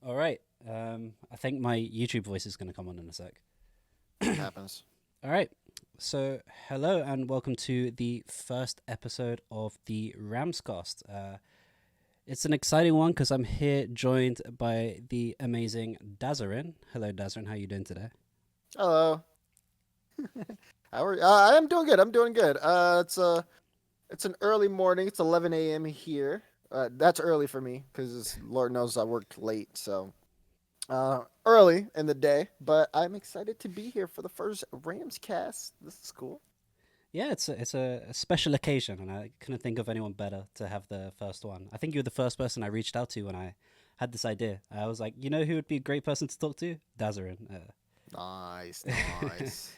All right. I think my YouTube voice is going to come on in a sec. Happens. All right. So, hello and welcome to the first episode of the RamScast. It's an exciting one because I'm here joined by the amazing Dazerin. Hello, Dazerin. How are you doing today? Hello. I'm doing good. I'm doing good. It's an early morning. It's 11 a.m. here. That's early for me because Lord knows I worked late. So, early in the day. But I'm excited to be here for the first Rams cast. This is cool. Yeah, it's a special occasion, and I couldn't think of anyone better to have the first one. I think you were the first person I reached out to when I had this idea. I was like, you know who would be a great person to talk to? Dazerin. Nice, nice.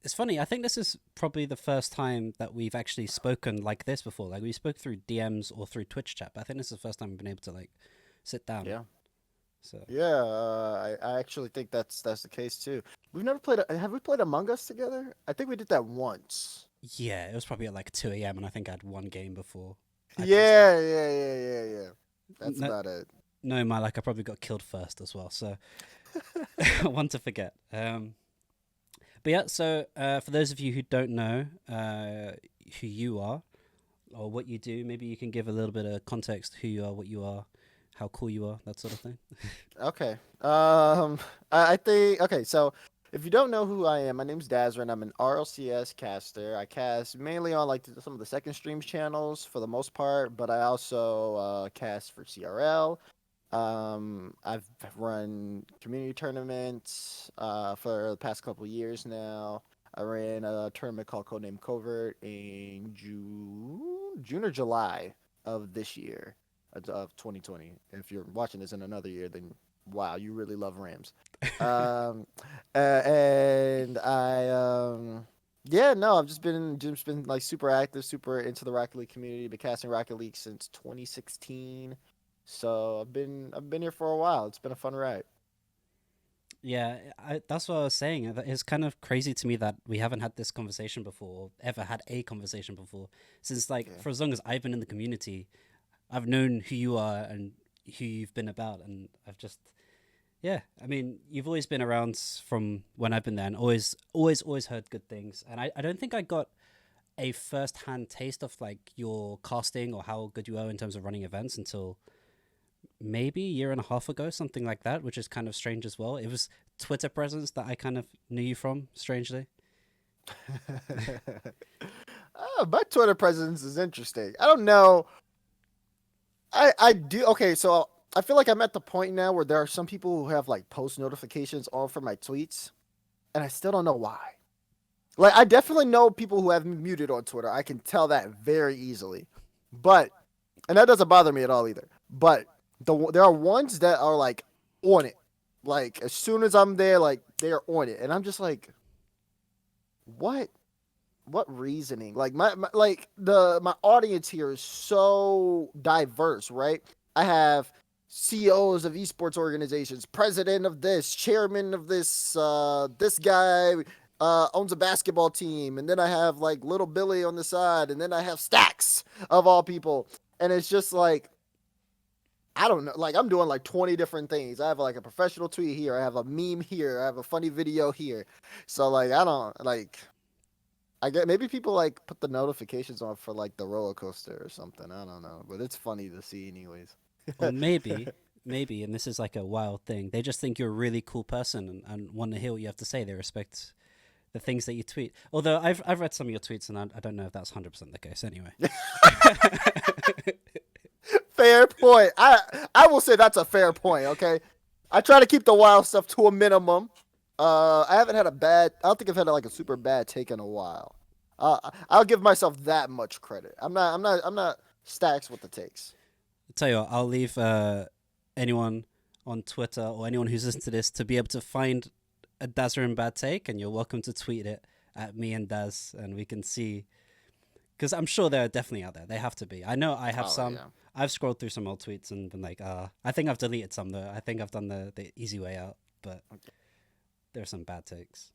It's funny. I think this is probably the first time that we've actually spoken like this before. Like we spoke through DMs or through Twitch chat, but I think this is the first time we've been able to like sit down. Yeah, So yeah. I actually think that's the case too. We've never played. Have we played Among Us together? I think we did that once. yeah, it was probably at like 2 a.m. and I think I had one game before I pressed it. Yeah. That's No, about it. no, my like I probably got killed first as well. So one to forget. But yeah, so for those of you who don't know who you are or what you do, maybe you can give a little bit of context who you are, what you are, how cool you are, that sort of thing. Okay. I think okay. So if you don't know who I am, my name's Dazerin. I'm an RLCS caster. I cast mainly on like some of the second streams channels for the most part, but I also cast for CRL. I've run community tournaments for the past couple years now. I ran a tournament called Codename Covert in June or July of this year of 2020. If you're watching this in another year, then wow, you really love Rams. Um, and yeah, no, I've just been like super active, super into the Rocket League community. Been casting Rocket League since 2016. So I've been here for a while. It's been a fun ride. Yeah, that's what I was saying. It's kind of crazy to me that we haven't had this conversation before, or ever had a conversation before, since like Yeah. for as long as I've been in the community, I've known who you are and who you've been about, and I've just yeah. I mean, you've always been around from when I've been there, and always heard good things. And I don't think I got a first-hand taste of like your casting or how good you are in terms of running events until maybe a year and a half ago, something like that, which is kind of strange as well. It was Twitter presence that I kind of knew you from, strangely. Oh, my Twitter presence is interesting. I don't know. I do okay. So I feel like I'm at the point now where there are some people who have like post notifications on for my tweets, and I still don't know why. Like I definitely know people who have me muted on Twitter. I can tell that very easily, but and that doesn't bother me at all either. But there are ones that are like on it. Like as soon as I'm there, like they are on it, and I'm just like, what? What reasoning? Like my audience here is so diverse, right? I have CEOs of esports organizations, president of this, chairman of this, this guy owns a basketball team, and then I have like little Billy on the side, and then I have Stacks of all people, and it's just like I don't know. Like I'm doing like 20 different things. I have like a professional tweet here. I have a meme here. I have a funny video here. So like I don't like. I get maybe people like put the notifications on for like the roller coaster or something. I don't know, but it's funny to see anyways. Or maybe, and this is like a wild thing, they just think you're a really cool person and want to hear what you have to say. They respect the things that you tweet. Although I've read some of your tweets and I don't know if that's 100% the case anyway. Fair point. I will say that's a fair point. Okay, I try to keep the wild stuff to a minimum. I haven't had a bad. I don't think I've had like a super bad take in a while. I'll give myself that much credit. I'm not stacks with the takes. Tell you what, I'll leave anyone on Twitter or anyone who's listening to this to be able to find a Dazzler bad take, and you're welcome to tweet it at me and Daz, and we can see. Because I'm sure they're definitely out there. They have to be. I know I have Oh some. yeah. I've scrolled through some old tweets and been like, I think I've deleted some though. I think I've done the easy way out, but there are some bad takes.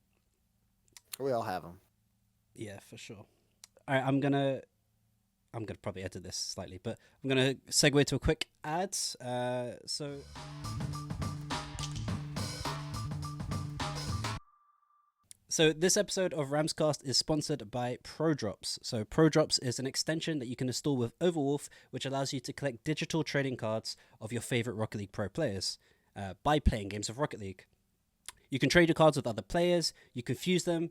We all have them. Yeah, for sure. All right, I'm gonna probably edit this slightly, but I'm gonna segue to a quick ad. So So this episode of RamScast is sponsored by ProDrops. So ProDrops is an extension that you can install with Overwolf, which allows you to collect digital trading cards of your favorite Rocket League Pro players by playing games of Rocket League. You can trade your cards with other players. You can fuse them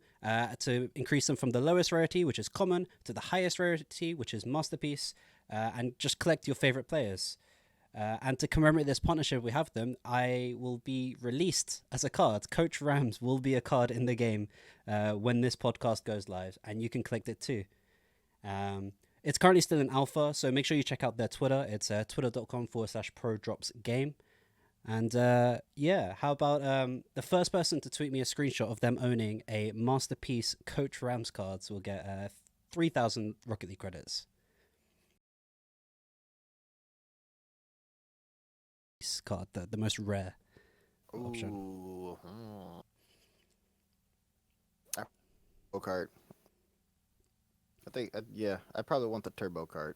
to increase them from the lowest rarity, which is common, to the highest rarity, which is masterpiece, and just collect your favorite players. And to commemorate this partnership we have with them, I will be released as a card. Coach Rams will be a card in the game when this podcast goes live, and you can collect it too. It's currently still in alpha, so make sure you check out their Twitter. It's twitter.com/prodropsgame. And how about the first person to tweet me a screenshot of them owning a masterpiece Coach Rams cards will get 3,000 Rocket League credits. Card, the most rare option. Ooh. Turbo card. I think, I probably want the turbo card.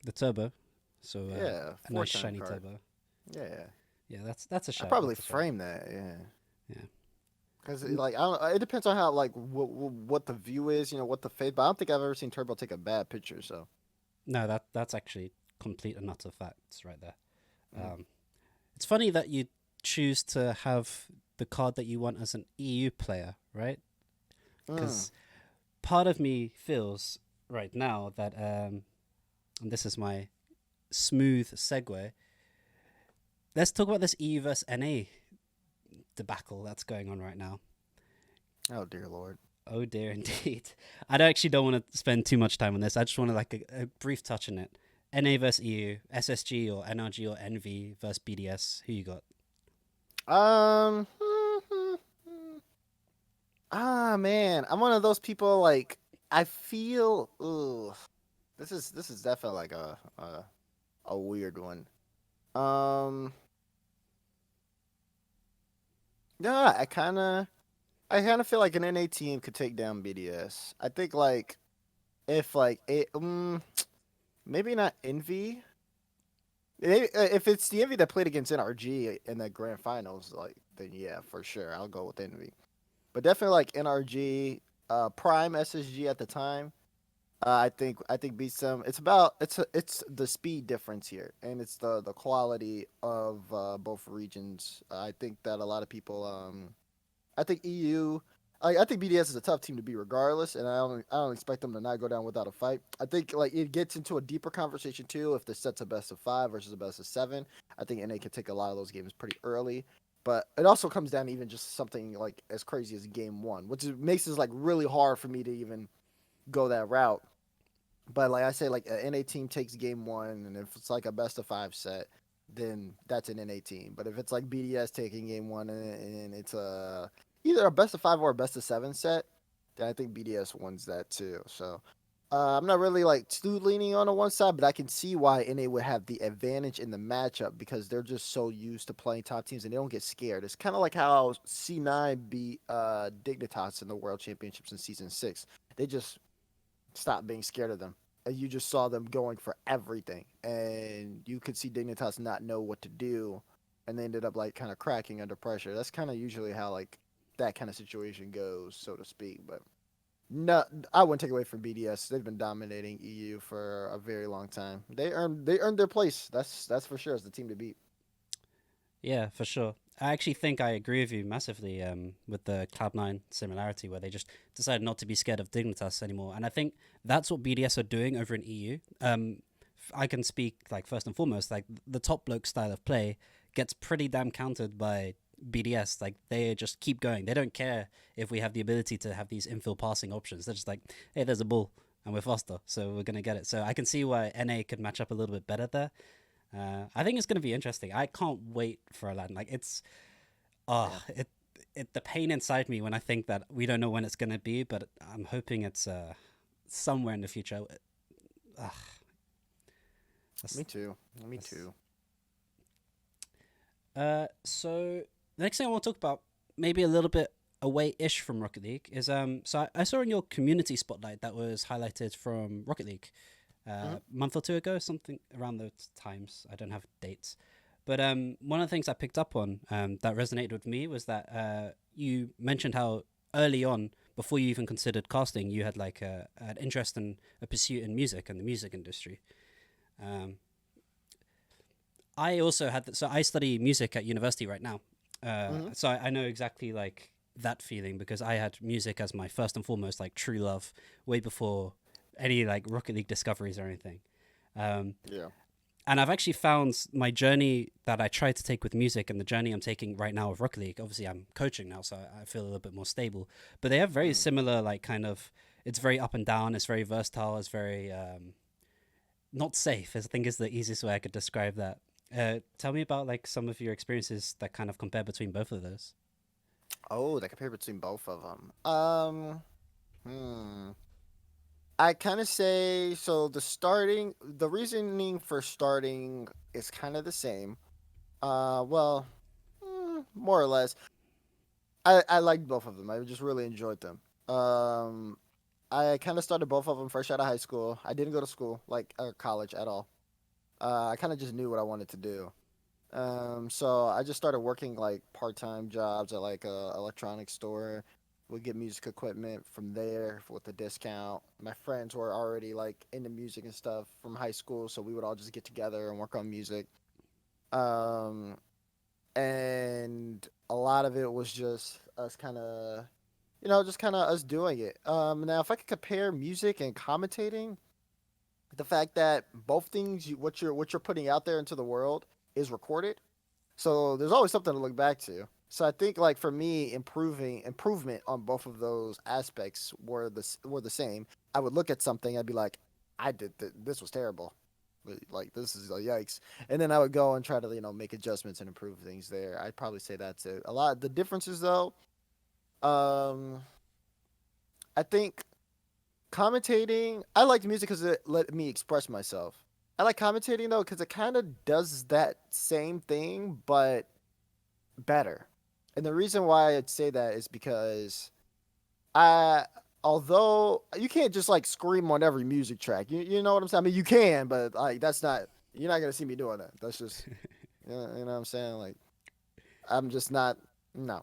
The turbo. So Yeah, a nice 4-time shiny card. turbo. Yeah. Yeah, that's a shot. I probably that's a shot. frame that. Yeah. Yeah. Because like I don't, it depends on how like what the view is, what the face. But I don't think I've ever seen Turbo take a bad picture. So No, that's actually complete and utter facts right there. It's funny that you choose to have the card that you want as an EU player, right? Because part of me feels right now that, and this is my smooth segue, let's talk about this EU versus NA debacle that's going on right now. Oh dear Lord. Oh dear, indeed. I actually don't want to spend too much time on this. I just want to like a brief touch on it. NA versus EU, SSG or NRG or NV versus BDS. Who you got? Man, I'm one of those people. Like I feel. This is definitely like a weird one. Yeah, I kind of feel like an NA team could take down BDS. I think like if like it, maybe not Envy. If it's the Envy that played against NRG in the grand finals, like then yeah, for sure I'll go with Envy. But definitely like NRG, Prime SSG at the time. I think beats them. It's the speed difference here, and it's the quality of both regions. I think that a lot of people I think EU. I think BDS is a tough team to beat regardless, and I don't expect them to not go down without a fight. I think like it gets into a deeper conversation too if the set's a best of 5 versus a best of 7. I think NA can take a lot of those games pretty early, but it also comes down to even just something like as crazy as game 1, which makes it like really hard for me to even go that route. But like I say, like an NA team takes game 1, and if it's like a best of 5 set, then that's an NA team. But if it's like BDS taking game 1 and it's either a best of 5 or a best of 7 set, then I think BDS wins that too. So I'm not really like too leaning on the one side, but I can see why NA would have the advantage in the matchup because they're just so used to playing top teams and they don't get scared. It's kind of like how C9 beat Dignitas in the World Championships in Season 6. They just stopped being scared of them. And you just saw them going for everything. And you could see Dignitas not know what to do. And they ended up like kind of cracking under pressure. That's kind of usually how like that kind of situation goes, so to speak. But no, I wouldn't take away from BDS. They've been dominating EU for a very long time. They earned their place. That's for sure as the team to beat. Yeah, for sure. I actually think I agree with you massively with the Cloud9 similarity where they just decided not to be scared of Dignitas anymore. And I think that's what BDS are doing over in EU. I can speak like first and foremost, like the top bloke style of play gets pretty damn countered by BDS. Like they just keep going. They don't care if we have the ability to have these infill passing options. They're just like, hey, there's a ball and we're faster, so we're going to get it. So I can see why NA could match up a little bit better there. I think it's going to be interesting. I can't wait for Aladdin. Like it's, the pain inside me when I think that we don't know when it's going to be, but I'm hoping it's somewhere in the future. Me too. Me too. So the next thing I want to talk about, maybe a little bit away-ish from Rocket League, is so I saw in your community spotlight that was highlighted from Rocket League. Month or two ago, something around those times. I don't have dates. But one of the things I picked up on that resonated with me was that you mentioned how early on before you even considered casting, you had like an interest and a pursuit in music and the music industry. Um, I also had so I study music at university right now, Hmm. so I know exactly like that feeling because I had music as my first and foremost like true love way before any like Rocket League discoveries or anything. Um, Yeah. and I've actually found my journey that I tried to take with music and the journey I'm taking right now with Rocket League. Obviously, I'm coaching now, so I feel a little bit more stable. But they have very Mm. similar, like kind of. It's very up and down. It's very versatile. It's very not safe. I think is the easiest way I could describe that. Tell me about like some of your experiences that kind of compare between both of those. Oh, the compare between both of them. Hmm. I kind of say so. The reasoning for starting is kind of the same. Well, more or less. I liked both of them. I just really enjoyed them. Um, I kind of started both of them fresh out of high school. I didn't go to school, like college at all. I kind of just knew what I wanted to do. So I just started working like part-time jobs at like a electronics store. Would get music equipment from there with a discount. My friends were already like into music and stuff from high school, so we would all just get together and work on music. Um, and a lot of it was just us kind of, just kind of us doing it. Now if I could compare music and commentating, the fact that both things, what you're putting out there into the world is recorded, so there's always something to look back to. So I think like for me, improvement on both of those aspects were the same. I would look at something, I'd be like, this was terrible, like this is a yikes, and then I would go and try to make adjustments and improve things there. I'd probably say that's it. A lot of the differences though, um, I think commentating. I liked music because it let me express myself. I like commentating though because it kind of does that same thing, but better. And the reason why I'd say that is because I, although you can't just like scream on every music track, you know what I'm saying? I mean, you can, but like that's not, you're not gonna see me doing that. That's just, you know what I'm saying? Like I'm just not, no.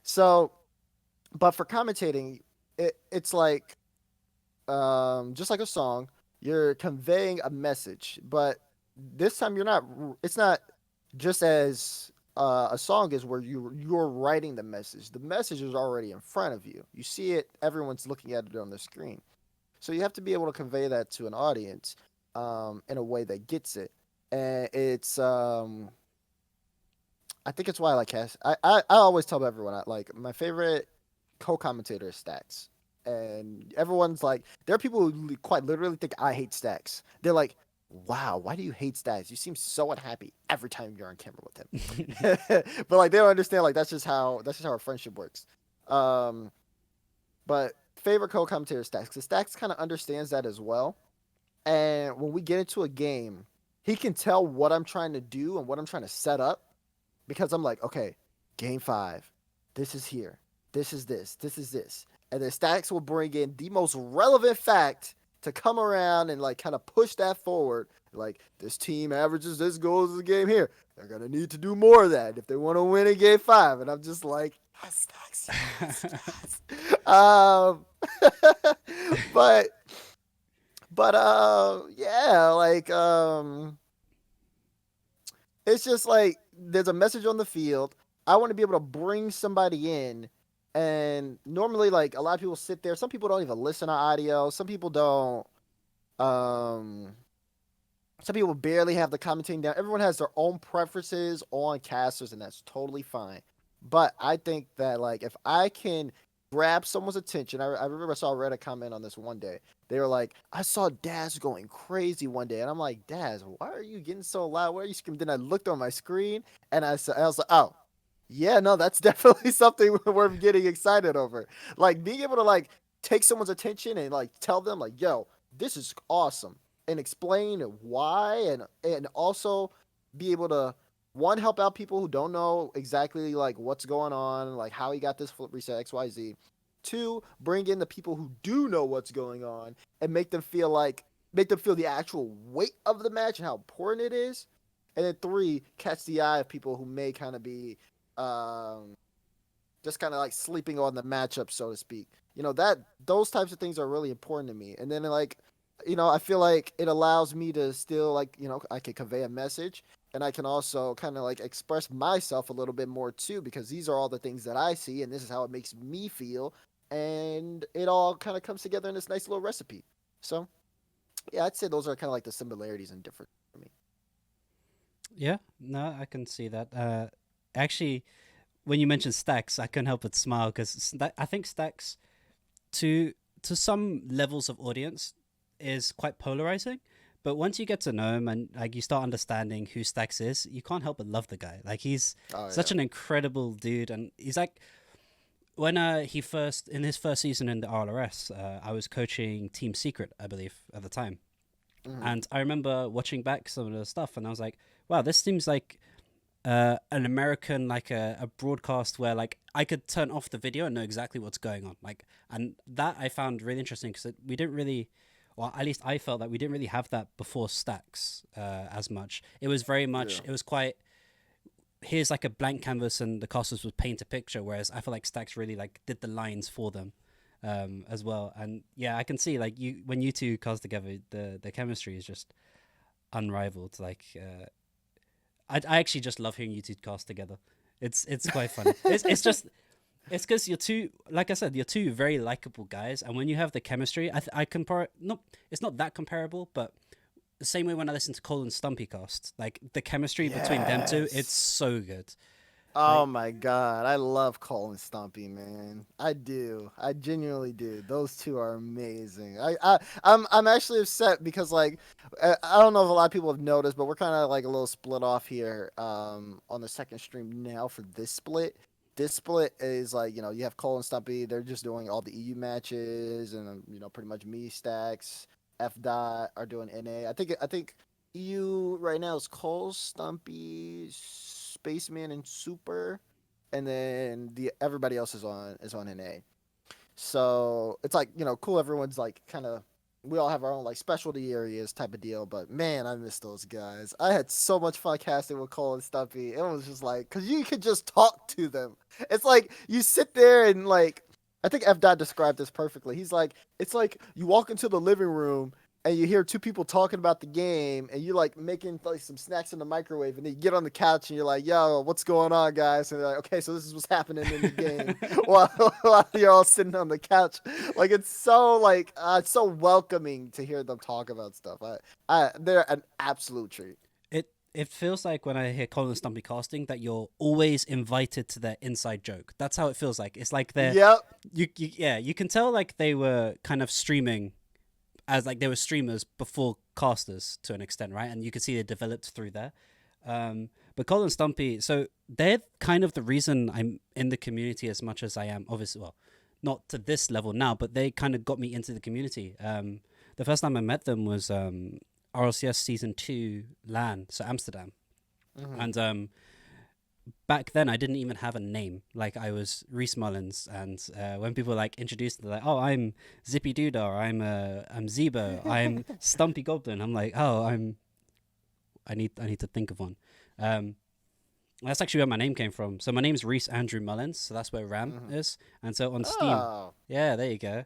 So, but for commentating, it's like just like a song, you're conveying a message, but this time you're not. It's not just as a song is where you're writing the message. The message is already in front of you. You see it. Everyone's looking at it on the screen. So you have to be able to convey that to an audience in a way that gets it. And it's I think it's why I like cast. I always tell everyone like my favorite co-commentator is Stacks, and everyone's like, there are people who quite literally think I hate Stacks. They're like, "Wow, why do you hate Stacks? You seem so unhappy every time you're on camera with him." But like they don't understand like that's just how our friendship works. Um, but favorite co-commentator is Stacks because Stacks kind of understands that as well. And when we get into a game, he can tell what I'm trying to do and what I'm trying to set up because I'm like, okay, game five, this is here, this is this, this is this, and then Stacks will bring in the most relevant fact to come around and like kind of push that forward. Like this team averages this goals a game here. They're gonna need to do more of that if they want to win in game five. And I'm just like, yes, Stacks, yes, yes. But yeah, like it's just like there's a message on the field. I want to be able to bring somebody in. And normally, like a lot of people sit there. Some people don't even listen to audio. Some people don't. Um, some people barely have the commentating down. Everyone has their own preferences on casters, and that's totally fine. But I think that like if I can grab someone's attention, I remember I saw a Reddit comment on this one day. They were like, "I saw Daz going crazy one day," and I'm like, "Daz, why are you getting so loud? Why are you screaming?" Then I looked on my screen, and I was like, "Oh, yeah, no, that's definitely something worth getting excited over." Like being able to like take someone's attention and like tell them like, "Yo, this is awesome," and explain why, and also be able to one help out people who don't know exactly like what's going on, like how he got this flip reset XYZ. Two, bring in the people who do know what's going on and make them feel the actual weight of the match and how important it is. And then three, catch the eye of people who may kind of be um just kind of like sleeping on the matchup, so to speak. That those types of things are really important to me. And then like, I feel like it allows me to still like, I can convey a message, and I can also kind of like express myself a little bit more too, because these are all the things that I see, and this is how it makes me feel, and it all kind of comes together in this nice little recipe. So yeah, I'd say those are kind of like the similarities and differences for me. Yeah, no, I can see that. Actually, when you mentioned Stacks, I couldn't help but smile because I think Stacks to some levels of audience is quite polarizing. But once you get to know him and like you start understanding who Stacks is, you can't help but love the guy. Like he's Oh such yeah. an incredible dude, and he's like when he first in his first season in the RLRS, I was coaching Team Secret, I believe, at the time, Hmm. and I remember watching back some of the stuff, and I was like, wow, this seems like an American like a broadcast where like I could turn off the video and know exactly what's going on. Like, and that I found really interesting because we didn't really, or at least I felt that we didn't really have that before Stacks as much. It was very much. Yeah. It was quite. Here's like a blank canvas and the casters would paint a picture, whereas I feel like Stacks really like did the lines for them as well. And yeah, I can see like you when you two cast together, the chemistry is just unrivaled. Like I actually just love hearing you two cast together. It's quite funny. It's just it's because you're two, like I said, you're two very likable guys, and when you have the chemistry, I compare not it's not that comparable, but the same way when I listen to Cole and Stumpy cast, like the chemistry between them two, it's Yes. so good. Oh Like my god, I love Cole and Stumpy, man. I do. I genuinely do. Those two are amazing. I'm actually upset because like I don't know if a lot of people have noticed, but we're kind of like a little split off here on the second stream now for this split. This split is like, you have Cole and Stumpy, they're just doing all the EU matches, and pretty much me, Stacks, F dot are doing NA. I think EU right now is Cole, Stumpy, Spaceman, and Super, and then the everybody else is on NA. So it's like, cool. Everyone's like kind of, we all have our own like specialty areas type of deal. But man, I miss those guys. I had so much fun casting with Cole and Stumpy. It was just like, cause you could just talk to them. It's like you sit there and like, I think F Dot described this perfectly. He's like, it's like you walk into the living room and you hear two people talking about the game, and you like making like some snacks in the microwave, and then you get on the couch and you're like, yo, what's going on, guys? And they're like, okay, so this is what's happening in the game while, while you're all sitting on the couch. Like it's so welcoming to hear them talk about stuff. They're an absolute treat. it feels like when I hear Colin and Stumpy casting that you're always invited to their inside joke. That's how it feels like. It's like they're Yep. you yeah, you can tell like they were kind of streaming as like they were streamers before casters to an extent, right? And you can see they developed through there. But Colin and Stumpy, so they're kind of the reason I'm in the community as much as I am. Obviously, well, not to this level now, but they kind of got me into the community. The first time I met them was RLCS season 2 LAN, so Amsterdam, Hmm. and back then I didn't even have a name. Like I was Reese Mullins, and when people like introduced me, they're like, "Oh, I'm Zippy Doodar. I'm Zebo. I'm Stumpy Goblin." I'm like, "Oh, I need to think of one." Um, that's actually where my name came from. So my name's Reese Andrew Mullins, so that's where Ram Hmm. is. And so on Steam, Oh. yeah, there you go.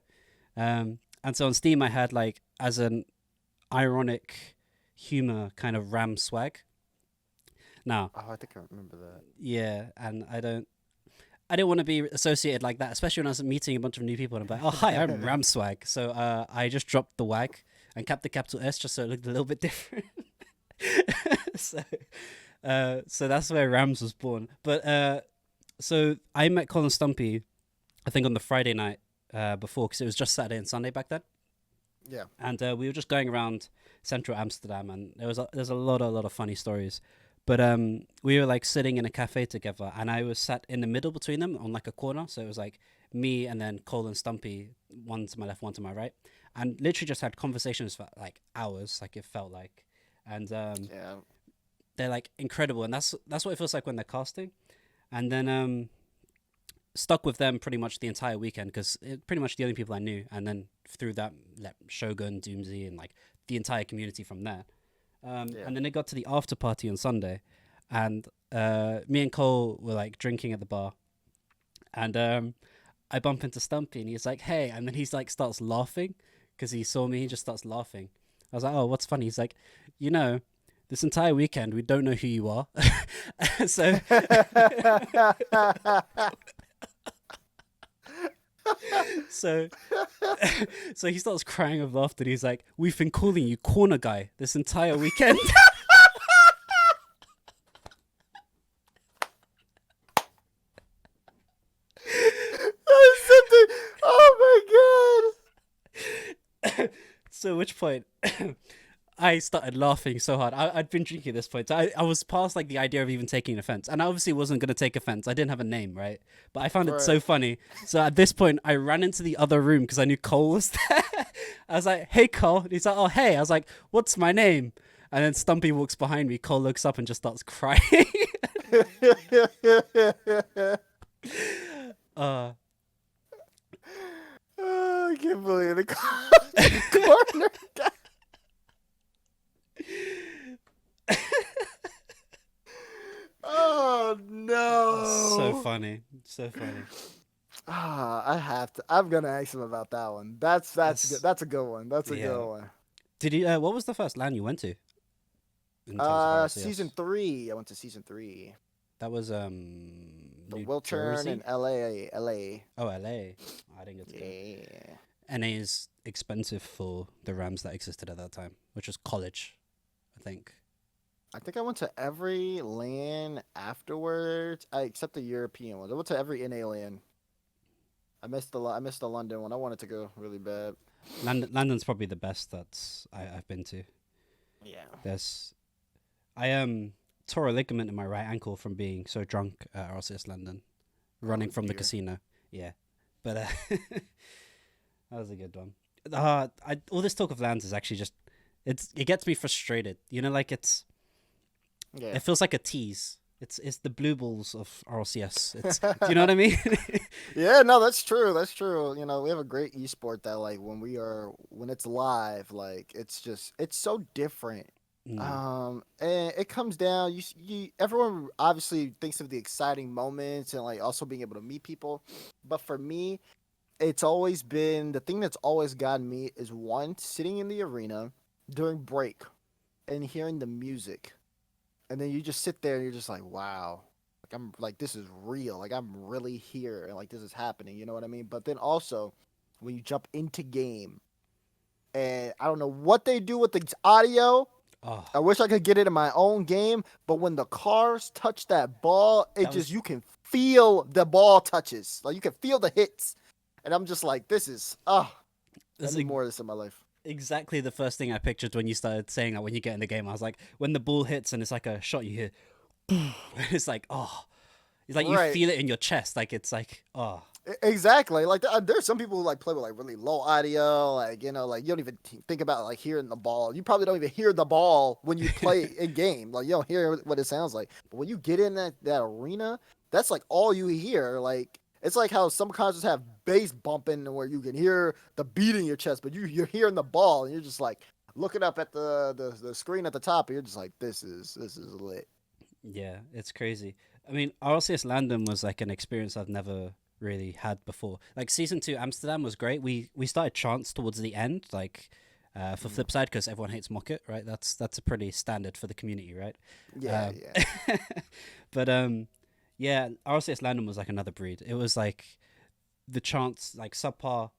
And so on Steam, I had like as an ironic humor kind of Ram swag. Now, Oh, I think I remember that. yeah, and I didn't want to be associated like that, especially when I was meeting a bunch of new people and I'm like, oh hi, I'm Ramswag. So I just dropped the wag and kept the capital S just so it looked a little bit different. so so that's where Rams was born. But so I met Colin Stumpy, I think on the Friday night before, because it was just Saturday and Sunday back then, Yeah. and we were just going around central Amsterdam, and there's a lot of funny stories. But we were like sitting in a cafe together, and I was sat in the middle between them on like a corner. So it was like me and then Cole and Stumpy, one to my left, one to my right, and literally just had conversations for like hours, like it felt like. And Yeah. they're like incredible, and that's what it feels like when they're casting. And then stuck with them pretty much the entire weekend because pretty much the only people I knew, and then through that, like, Shogun, Doomsy, and like the entire community from there. Yeah. And then it got to the after party on Sunday, and me and Cole were like drinking at the bar, And I bump into Stumpy, and he's like, "Hey," and then he's like starts laughing because he saw me. He just starts laughing. I was like, "Oh, what's funny?" He's like, "You know, this entire weekend we don't know who you are." So so so he starts crying of laughter. He's like, "We've been calling you corner guy this entire weekend." Something. Oh So at which point I started laughing so hard. I'd been drinking at this point. So I was past like the idea of even taking offense. And I obviously wasn't going to take offense. I didn't have a name, right? But I found my it god. so funny. So at this point, I ran into the other room because I knew Cole was there. I was like, "Hey, Cole." And he's like, "Oh, hey." I was like, "What's my name?" And then Stumpy walks behind me. Cole looks up and just starts crying. Right. uh, Oh, I can't believe it. The corner guy. Oh so no. funny. So funny. I have to. I'm gonna ask him about that one. That's good. That's, That's a good one. That's a yeah. good one. Did you, what was the first LAN you went to in terms of Season RLCS? 3. I went to season 3. That was The New Wiltern in Jersey. LA. LA. Oh, LA. I didn't get to go. Yeah. NA is expensive for the Rams that existed at that time, which was college, I think. I think I went to every LAN afterwards, except the European ones. I went to every NA LAN. I missed the London one. I wanted to go really bad. London's probably the best I've been to. Yeah. There's I tore a ligament in my right ankle from being so drunk at RLCS London, running Oh from the dear. casino. Yeah, but that was a good one. All this talk of lands is actually just it gets me frustrated. You know, like Yeah. it feels like a tease. It's the blue balls of RLCS. It's do you know what I mean? Yeah, no, that's true. That's true. You know, we have a great esport that like when it's live, like it's so different. Mm, And it comes down you everyone obviously thinks of the exciting moments and like also being able to meet people. But for me, it's always been the thing that's always gotten me is one sitting in the arena during break and hearing the music. And then you just sit there and you're just like, wow. Like I'm like this is real. Like I'm really here and like this is happening, you know what I mean? But then also when you jump into game and I don't know what they do with the audio. oh, I wish I could get it in my own game, but when the cars touch that ball, it that just was you can feel the ball touches. Like you can feel the hits. And I'm just like, this is I that's need more of this in my life. exactly the first thing I pictured when you started saying that when you get in the game. I was like, when the ball hits and it's like a shot, you hear, it's like, oh, it's like you Right. feel it in your chest, like it's like, oh, Exactly. Like there's some people who like play with like really low audio, like like you don't even think about like hearing the ball. You probably don't even hear the ball when you play in game. Like you don't hear what it sounds like. But when you get in that arena, that's like all you hear. Like it's like how some concerts have bass bumping where you can hear the beat in your chest, but you're hearing the ball and you're just like looking up at the screen at the top and you're just like this is lit. yeah, it's crazy. I mean, RLCS London was like an experience I've never really had before. Like season 2 Amsterdam was great. We started chants towards the end, like for Mm. Flipside, because everyone hates Mocket, right? That's a pretty standard for the community, right? Yeah, Um, yeah. but yeah, RLCS London was like another breed. It was like the chants, like Subpar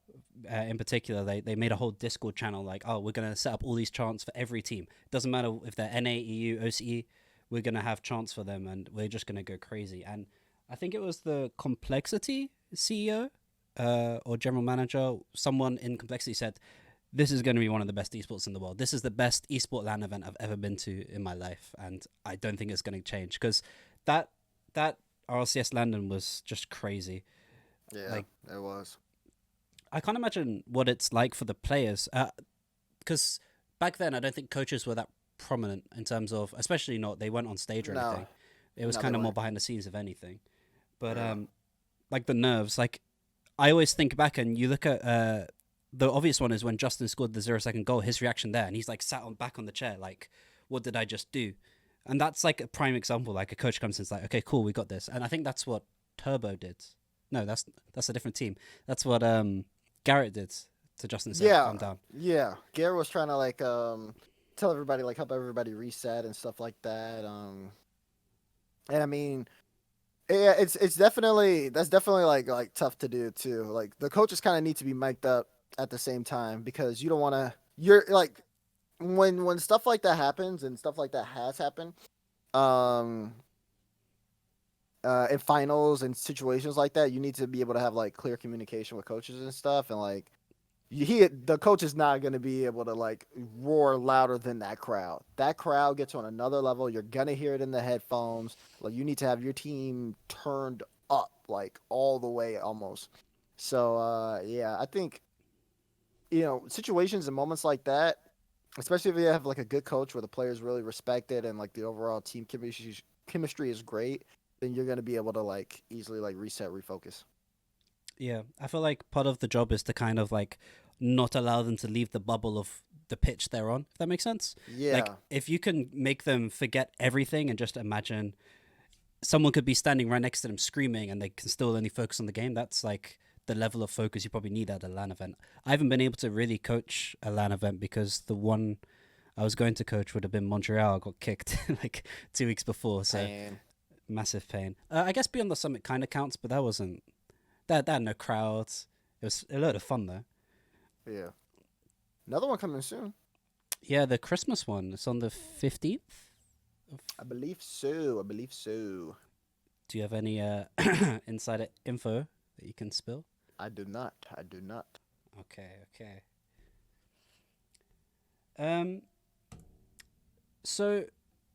in particular, they made a whole Discord channel like, oh, we're gonna set up all these chants for every team. Doesn't matter if they're NA, EU, OCE, we're gonna have chants for them, and we're just gonna go crazy. And I think it was the Complexity CEO or general manager, someone in Complexity said, "This is going to be one of the best esports in the world. This is the best esport LAN event I've ever been to in my life, and I don't think it's going to change because that that RLCS London was just crazy. Yeah, Like it was. I can't imagine what it's like for the players because back then I don't think coaches were that prominent in terms of, especially not they weren't on stage or No, anything. It was no, they kind of more weren't. behind the scenes if anything. But Yeah. like the nerves, like I always think back and you look at the obvious one is when Justin scored the 0 second goal, his reaction there, and he's like sat on back on the chair, like, what did I just do? And that's like a prime example. Like a coach comes in and is like, okay, cool, we got this. And I think that's what Turbo did. No, that's a different team. That's what Garrett did to Justin. Said, Yeah, "I'm down." yeah. Garrett was trying to like tell everybody like help everybody reset and stuff like that. And I mean, yeah, it's definitely that's definitely like tough to do too. Like the coaches kind of need to be mic'd up at the same time because you don't want to. You're like when stuff like that happens and stuff like that has happened. Um, in finals and situations like that, you need to be able to have like clear communication with coaches and stuff, and like the coach is not going to be able to like roar louder than that crowd. That crowd gets on another level. You're gonna hear it in the headphones. Like you need to have your team turned up like all the way almost. So yeah, I think situations and moments like that, especially if you have like a good coach where the players really respect it and like the overall team chemistry is great, then you're gonna be able to like easily like reset, refocus. Yeah, I feel like part of the job is to kind of like not allow them to leave the bubble of the pitch they're on. If that makes sense. Like Yeah, if you can make them forget everything and just imagine someone could be standing right next to them screaming and they can still only focus on the game. That's like the level of focus you probably need at a LAN event. I haven't been able to really coach a LAN event because the one I was going to coach would have been Montreal. I got kicked like 2 weeks before, so pain. massive pain. I guess Beyond the Summit kind of counts, but that wasn't. That had no crowds. It was a lot of fun though. Yeah, another one coming soon. Yeah, the Christmas one. It's on the 15th. I believe so. I believe so. Do you have any insider info that you can spill? I do not. I do not. Okay, okay. Um, so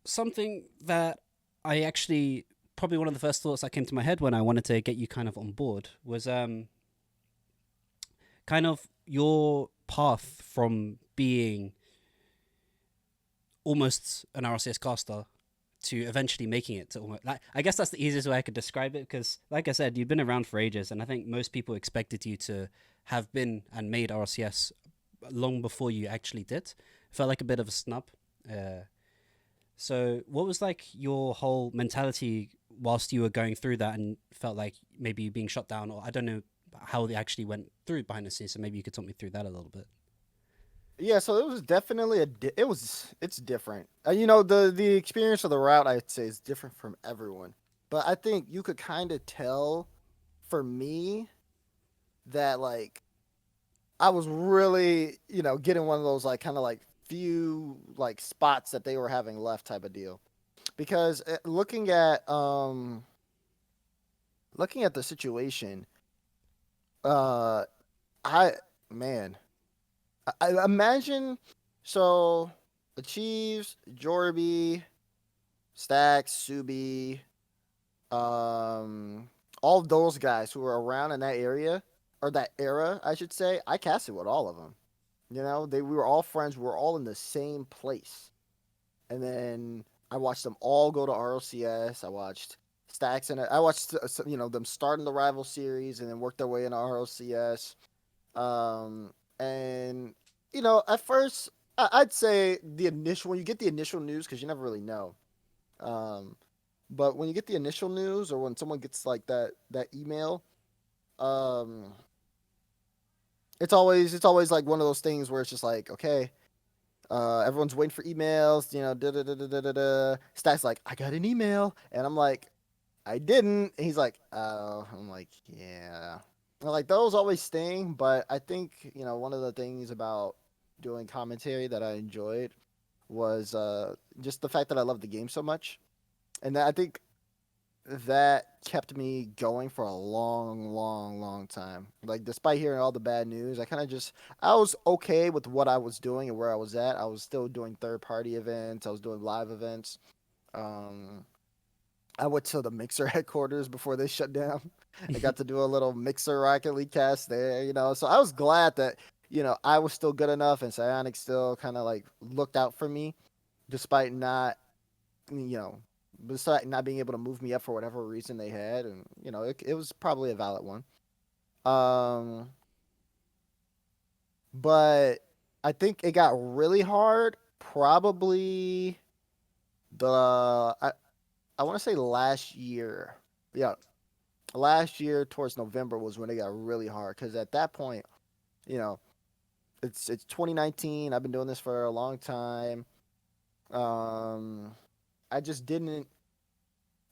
something that I actually probably one of the first thoughts that came to my head when I wanted to get you kind of on board was kind of your path from being almost an RLCS caster to eventually making it to almost like I guess that's the easiest way I could describe it because like I said you've been around for ages and I think most people expected you to have been and made RLCS long before you actually did. Felt like a bit of a snub. Uh, so what was like your whole mentality whilst you were going through that and felt like maybe you being shut down or I don't know how they actually went through behind the scenes so maybe you could talk me through that a little bit. Yeah, so it was definitely it's different. The experience of the route I'd say is different from everyone. But I think you could kind of tell for me that like I was really, getting one of those like kind of like few like spots that they were having left type of deal. Because looking at the situation, uh I man, I imagine so the Chiefs, Jorby, Stacks, Subi, um, all of those guys who were around in that area or that era, I should say. I casted with all of them. We were all friends. We were all in the same place, and then I watched them all go to RLCS. I watched Stacks and I watched them start in the rival series and then work their way into RLCS. And at first, I'd say the initial when you get the initial news because you never really know. Um, but when you get the initial news or when someone gets like that email, um, it's always like one of those things where it's just like okay, everyone's waiting for emails. Da da da da da da. Da. Stack's like, I got an email, and I'm like, I didn't. And he's like, oh. I'm like, yeah. Like those always sting, but I think one of the things about doing commentary that I enjoyed was just the fact that I love the game so much, and I think that kept me going for a long, long, long time. Like despite hearing all the bad news, I was okay with what I was doing and where I was at. I was still doing third party events. I was doing live events. Um, I went to the Mixer headquarters before they shut down. I got to do a little Mixer Rocket League cast there. So I was glad that I was still good enough and Psionic still kind of like looked out for me, despite not you know despite not being able to move me up for whatever reason they had, and it was probably a valid one. Um, but I think it got really hard. Probably the I want to say last year. Yeah, last year towards November was when it got really hard because at that point, you know, it's 2019. I've been doing this for a long time. Um, I just didn't.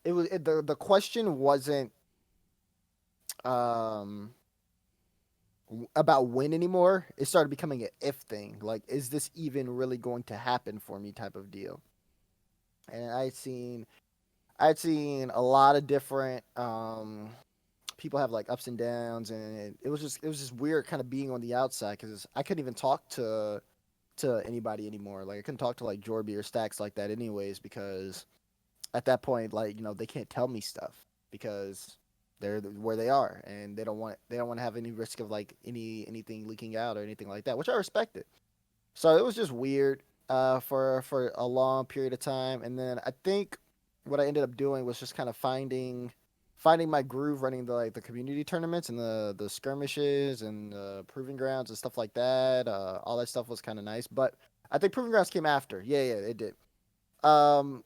The question wasn't um about when anymore. It started becoming an if thing. Like, is this even really going to happen for me? Type of deal. And I'd seen a lot of different people have like ups and downs, and it was just weird kind of being on the outside because I couldn't even talk to anybody anymore. Like I couldn't talk to like Jorby or Stacks like that anyways because at that point, like they can't tell me stuff because they're where they are and they don't want to have any risk of like anything leaking out or anything like that, which I respected. So it was just weird for a long period of time, and then I think what I ended up doing was just kind of finding my groove running the community tournaments and the skirmishes and the proving grounds and stuff like that. All that stuff was kind of nice, but I think proving grounds came after. Yeah, yeah, it did. Um,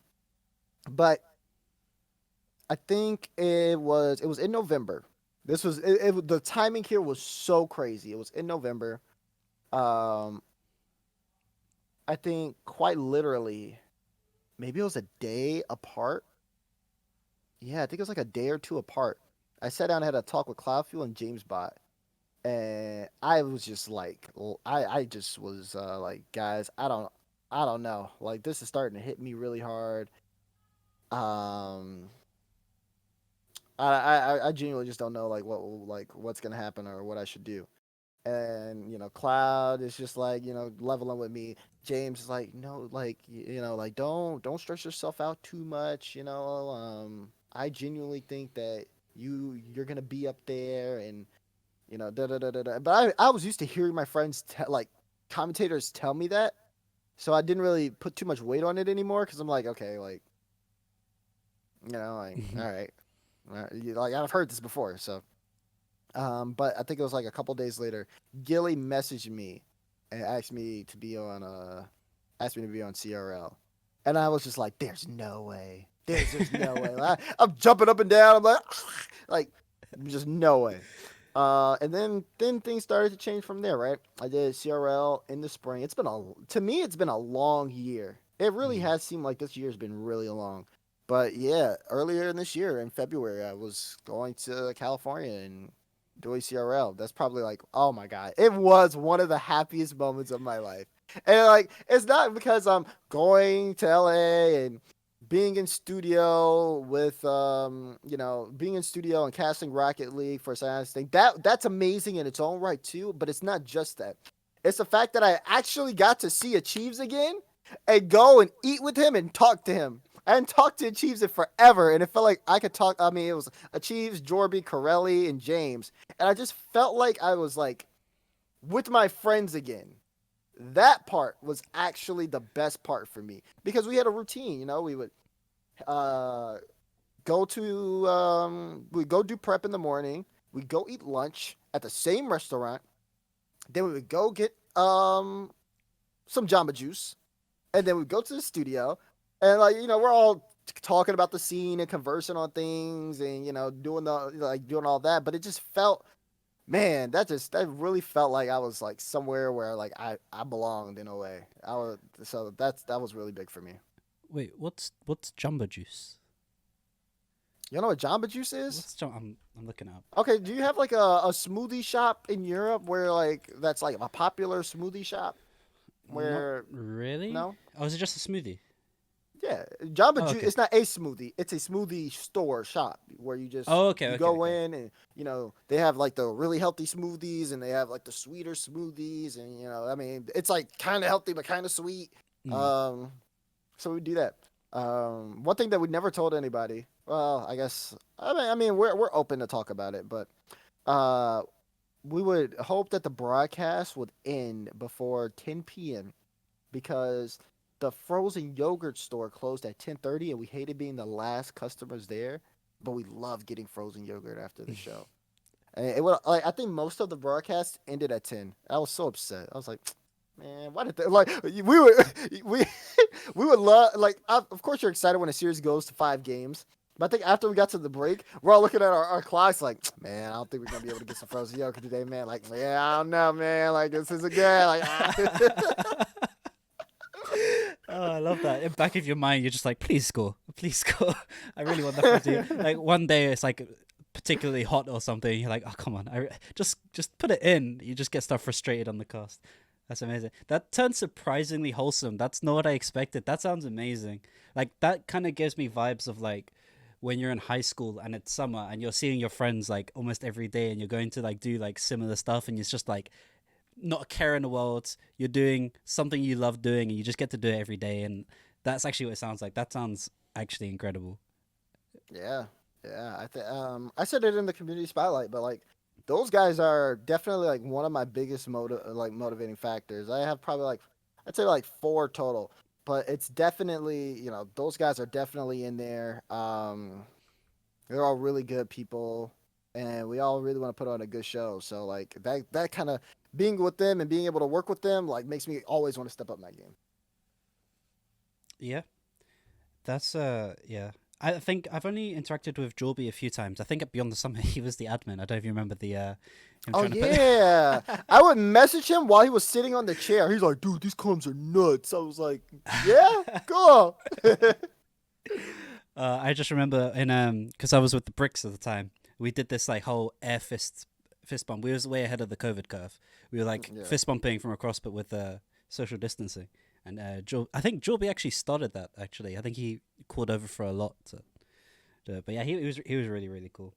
but I think it was in November. The timing here was so crazy. It was in November. Um, I think quite literally, maybe it was a day apart. Yeah, I think it was like a day or two apart. I sat down and had a talk with Cloudfuel and James Bot, and I was just like, I just was like, guys, I don't know. Like this is starting to hit me really hard. Um, I genuinely just don't know what's gonna happen or what I should do. And Cloud is just like leveling with me. James is like, no, like like don't stress yourself out too much. I genuinely think that you're gonna be up there, and da da da da da. But I was used to hearing my friends like commentators tell me that, so I didn't really put too much weight on it anymore because I'm like, okay, like like all right, like I've heard this before, so. But I think it was like a couple days later, Gilly messaged me and asked me to be on CRL, and I was just like, "There's no way. There's no way." I'm jumping up and down. I'm like, like, just no way. And then things started to change from there. Right, I did CRL in the spring. To me, it's been a long year. It really Mm. has seemed like this year's been really long. But yeah, earlier in this year, in February, I was going to California and doing CRL. That's probably like, oh my god, it was one of the happiest moments of my life. And like, it's not because I'm going to LA and being in studio with being in studio and casting Rocket League for science thing. That's amazing in its own right too. But it's not just that. It's the fact that I actually got to see Achieves again and go and eat with him and talk to him. I hadn't talked to Achieves in forever, and it felt like I could talk. I mean, it was Achieves, Jorby, Corelli, and James, and I just felt like I was like with my friends again. That part was actually the best part for me because we had a routine. We would uh, we go do prep in the morning. We go eat lunch at the same restaurant. Then we would go get some Jamba Juice, and then we go to the studio, and like we're all talking about the scene and conversing on things, and doing all that. But it just felt, man, that really felt like I was like somewhere where like I belonged in a way. That was really big for me. Wait, what's Jumbo Juice? You know what Jamba Juice is? I'm looking it up. Okay, do you have like a smoothie shop in Europe where like that's like a popular smoothie shop? Not Where really. no, Oh, is it just a smoothie? yeah, Jamba Oh, Juice. okay. It's not a smoothie. It's a smoothie store shop where Oh, okay, you okay, go okay. in and they have like the really healthy smoothies and they have like the sweeter smoothies and I mean it's like kind of healthy but kind of sweet. Mm. Um, so we do that. One thing that we never told anybody. Well, I guess I mean we're open to talk about it, but uh, we would hope that the broadcast would end before 10 p.m. because the frozen yogurt store closed at 10:30 and we hated being the last customers there, but we loved getting frozen yogurt after the show. And it would like I think most of the broadcast ended at 10. I was so upset. I was like, man, why did they like we would we we would love like of course you're excited when a series goes to 5 games, But I think after we got to the break, we're all looking at our clocks like, man, I don't think we're gonna be able to get some frozen yogurt today, man. Like, yeah, I don't know, man. Like, this isn't good. Like, Oh, I love that. In back of your mind, you're just like, please score, please score. I really want that frozen. Like one day it's like particularly hot or something. You're like, oh come on, just put it in. You just get stuff frustrated on the cast. That's amazing. That turned surprisingly wholesome. That's not what I expected. That sounds amazing. Like that kind of gives me vibes of like when you're in high school and it's summer and you're seeing your friends like almost every day and you're going to like do like similar stuff and it's just like not a care in the world. You're doing something you love doing and you just get to do it every day. And that's actually what it sounds like. That sounds actually incredible. yeah, yeah. I said it in the community spotlight, but like those guys are definitely like one of my biggest motivating factors. I have probably like I'd say like four total, but it's definitely those guys are definitely in there. They're all really good people, and we all really want to put on a good show. So like that kind of being with them and being able to work with them like makes me always want to step up my game. Yeah, that's yeah. I think I've only interacted with Jorby a few times. I think at Beyond the Summer he was the admin. I don't know if you remember the him Oh trying to put. yeah, I would message him while he was sitting on the chair. He's like, "Dude, these comms are nuts." I was like, "Yeah, cool." I just remember in because I was with the bricks at the time. We did this like whole air fist bump. We was way ahead of the COVID curve. We were like Yeah. fist bumping from across, but with social distancing. And I think Jorby actually started that. Actually, I think he called over for a lot. To do it. But yeah, he was really really cool.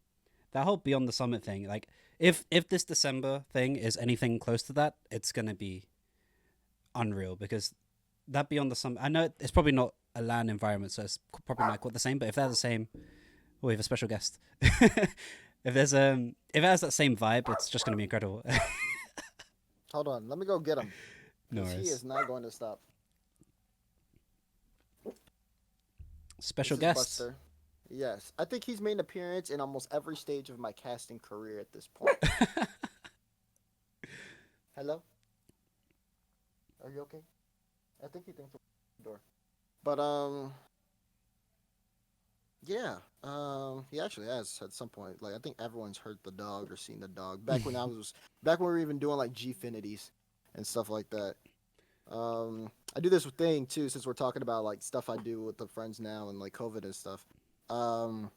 That whole Beyond the Summit thing, like if this December thing is anything close to that, it's gonna be unreal because that Beyond the Summit. I know it's probably not a LAN environment, so it's probably not quite the same. But if they're the same, we have a special guest. If it has that same vibe, it's just gonna be incredible. Hold on, let me go get him No because he worries. is not going to stop. Special This is guest. Buster. Yes, I think he's made an appearance in almost every stage of my casting career at this point. Hello, are you okay? I think he thinks we're at the door. But yeah, he actually has at some point. Like I think everyone's heard the dog or seen the dog. Back when we were even doing like Gfinities and stuff like that. I do this thing too since we're talking about like stuff I do with the friends now and like COVID and stuff. Um,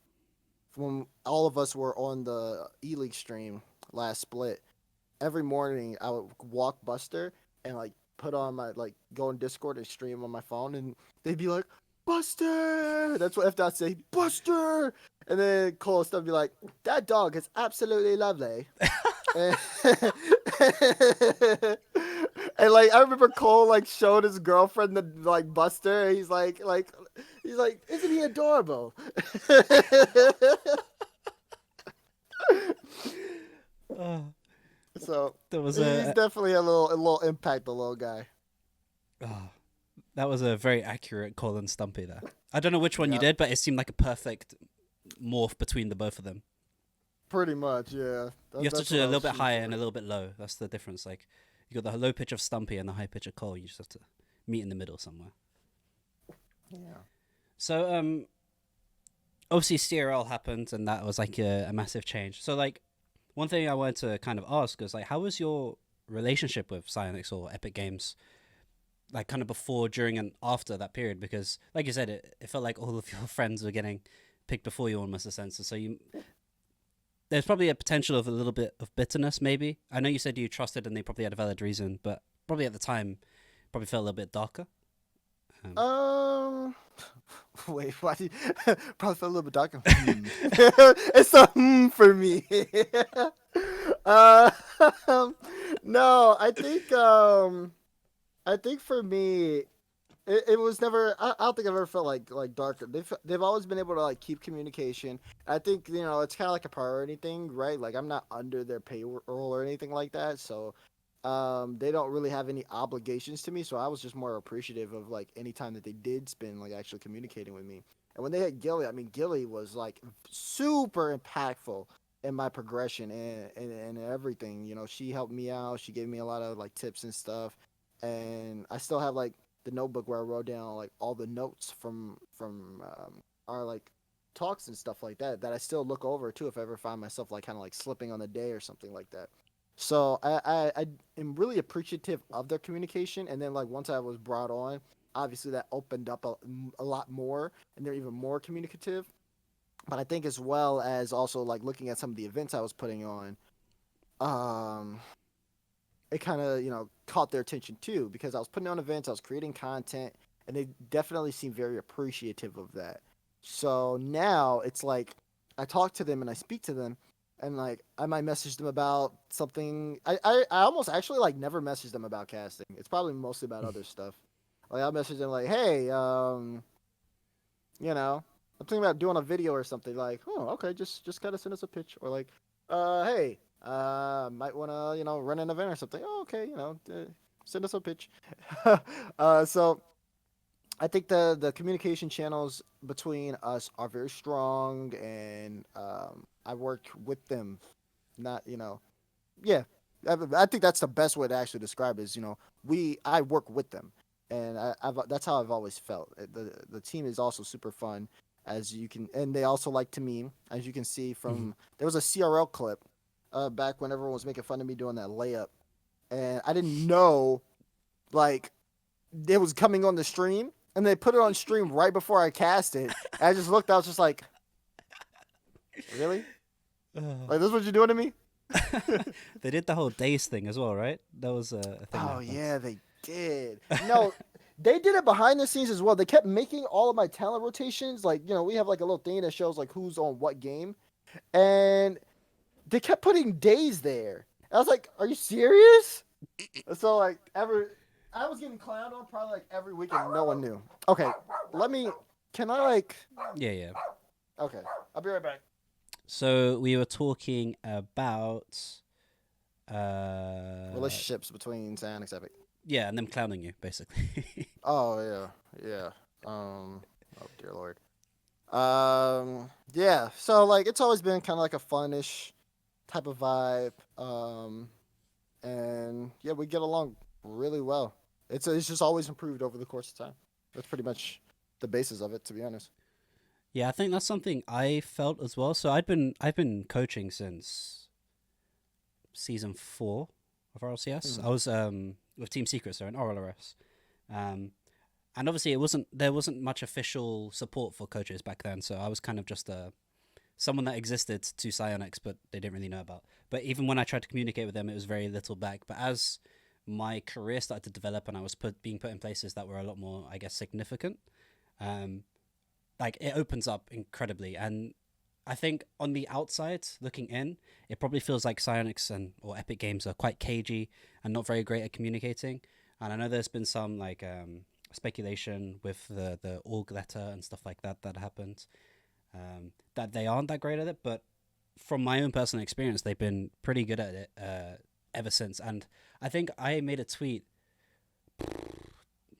when all of us were on the E League stream last split, every morning I would walk Buster and like put on my like go on Discord and stream on my phone, and they'd be like, Buster. That's what F dot say, Buster. And then Cole and stuff be like, that dog is absolutely lovely. And, and like I remember Cole like showed his girlfriend the like Buster. And he's like, isn't he adorable? Oh, So that was he's definitely a little impact, the little guy. oh, that was a very accurate Colin Stumpy there. I don't know which one you Yeah, did, but it seemed like a perfect morph between the both of them. pretty much. Yeah, You have to that's do what a I little was bit shooting higher and for. a little bit low. That's the difference. Like you got the low pitch of Stumpy and the high pitch of Cole. You just have to meet in the middle somewhere. Yeah. So obviously CRL happened and that was like a massive change. So like one thing I wanted to kind of ask is like how was your relationship with Psyonix or Epic Games like kind of before, during, and after that period? Because like you said, it felt like all of your friends were getting picked before you almost a sense. So you there's probably a potential of a little bit of bitterness maybe. I know you said you trusted and they probably had a valid reason, but probably at the time probably felt a little bit darker. Um, Um. Wait. Why? Probably felt a little bit darker. It's a for me. uh, no, I think for me, it was never. I don't think I've ever felt like darker. They've always been able to like keep communication. I think it's kind of like a priority thing, right? Like I'm not under their payroll or anything like that, so they don't really have any obligations to me. So I was just more appreciative of like any time that they did spend like actually communicating with me. And when they had Gilly, I mean Gilly was like super impactful in my progression and everything. She helped me out. She gave me a lot of like tips and stuff, and I still have like the notebook where I wrote down like all the notes from our like talks and stuff like that that I still look over too if I ever find myself like kind of like slipping on the day or something like that. So I am really appreciative of their communication. And then like once I was brought on, obviously that opened up a lot more, and they're even more communicative. But I think as well as also like looking at some of the events I was putting on, um, it kind of caught their attention too because I was putting on events, I was creating content, and they definitely seemed very appreciative of that. So now it's like I talk to them and I speak to them, and like I might message them about something. I almost actually like never message them about casting. It's probably mostly about other stuff. Like I'll message them like, hey, I'm thinking about doing a video or something. Like, oh, okay, just gotta send us a pitch, or like, hey, might wanna run an event or something. Oh, okay, send us a pitch. So I think the communication channels between us are very strong, and I work with them. Not yeah. I think that's the best way to actually describe it. Is I work with them, and that's how I've always felt. The team is also super fun, as you can, and they also like to meme, as you can see Mhm. from there was a CRL clip, back when everyone was making fun of me doing that layup, and I didn't know like it was coming on the stream, and they put it on stream right before I cast it. And I just looked, I was just like, really? Uh, Like this is what you're doing to me? they did the whole days thing as well, right? That was a thing that Oh happened. yeah, they did. No, they did it behind the scenes as well. They kept making all of my talent rotations. Like we have like a little thing that shows like who's on what game, and they kept putting days there. I was like, "Are you serious?" So like I was getting clowned on probably like every week, and no one knew. Okay, let me. Can I like? Yeah, yeah. Okay, I'll be right back. So we were talking about uh Relationships between Psyonix Epic. yeah, and them clowning you basically. Oh yeah, yeah. Oh dear lord. Yeah. So like, it's always been kind of like a funnish type of vibe. And yeah, we get along really well. It's just always improved over the course of time. That's pretty much the basis of it, to be honest. Yeah, I think that's something I felt as well. So I've been coaching since season 4 of RLCS. Hmm. I was with Team Secret, so in RLRS. Um, and obviously there wasn't much official support for coaches back then, so I was kind of just someone that existed to Psyonix, but they didn't really know about. But even when I tried to communicate with them, it was very little back. But as my career started to develop and I was being put in places that were a lot more, I guess, significant, um, like it opens up incredibly. And I think on the outside, looking in, it probably feels like Psyonix and or Epic Games are quite cagey and not very great at communicating. And I know there's been some like speculation with the org letter and stuff like that that happened, that they aren't that great at it. But from my own personal experience, they've been pretty good at it ever since. And I think I made a tweet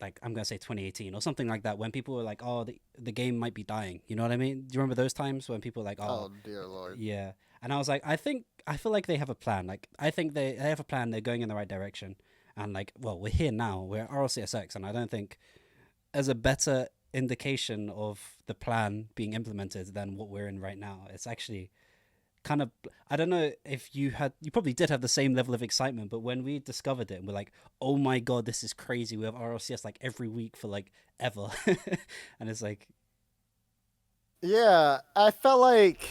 like I'm gonna say 2018 or something like that when people were like, "Oh, the game might be dying." You know what I mean? Do you remember those times when people were like, "Oh, Oh dear lord. yeah," and I was like, I feel like they have a plan. Like I think they have a plan. They're going in the right direction. And like, well, we're here now. We're at RLCSX, and I don't think as a better indication of the plan being implemented than what we're in right now. It's actually kind of, I don't know if you probably did have the same level of excitement, but when we discovered it and we're like, oh my god, this is crazy. We have RLCS like every week for like ever. And it's like, Yeah, I felt like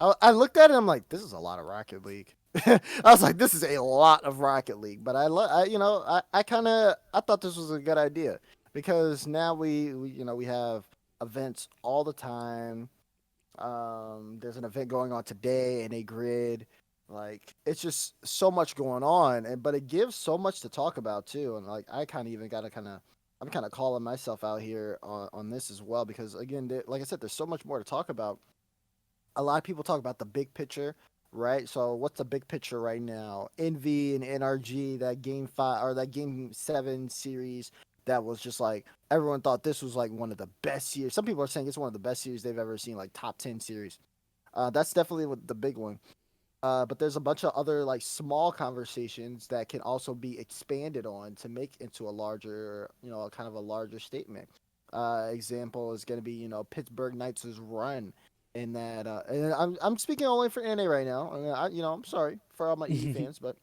I looked at it. I'm like, this is a lot of Rocket League. I was like, this is a lot of Rocket League. But I kind of I thought this was a good idea because now we have events all the time. There's an event going on today in a grid. Like it's just so much going on, and but it gives so much to talk about too. And like I kind of even got to I'm kind of calling myself out here on this as well because again, like I said, there's so much more to talk about. A lot of people talk about the big picture, right? So what's the big picture right now? Envy and NRG, that game 5 or that game 7 series that was just like everyone thought this was like one of the best series. Some people are saying it's one of the best series they've ever seen, like top 10 series. That's definitely the big one. But there's a bunch of other like small conversations that can also be expanded on to make into a larger, kind of a larger statement. example is going to be Pittsburgh Knights' run in that. And I'm speaking only for NA right now. I'm sorry for all my E fans, but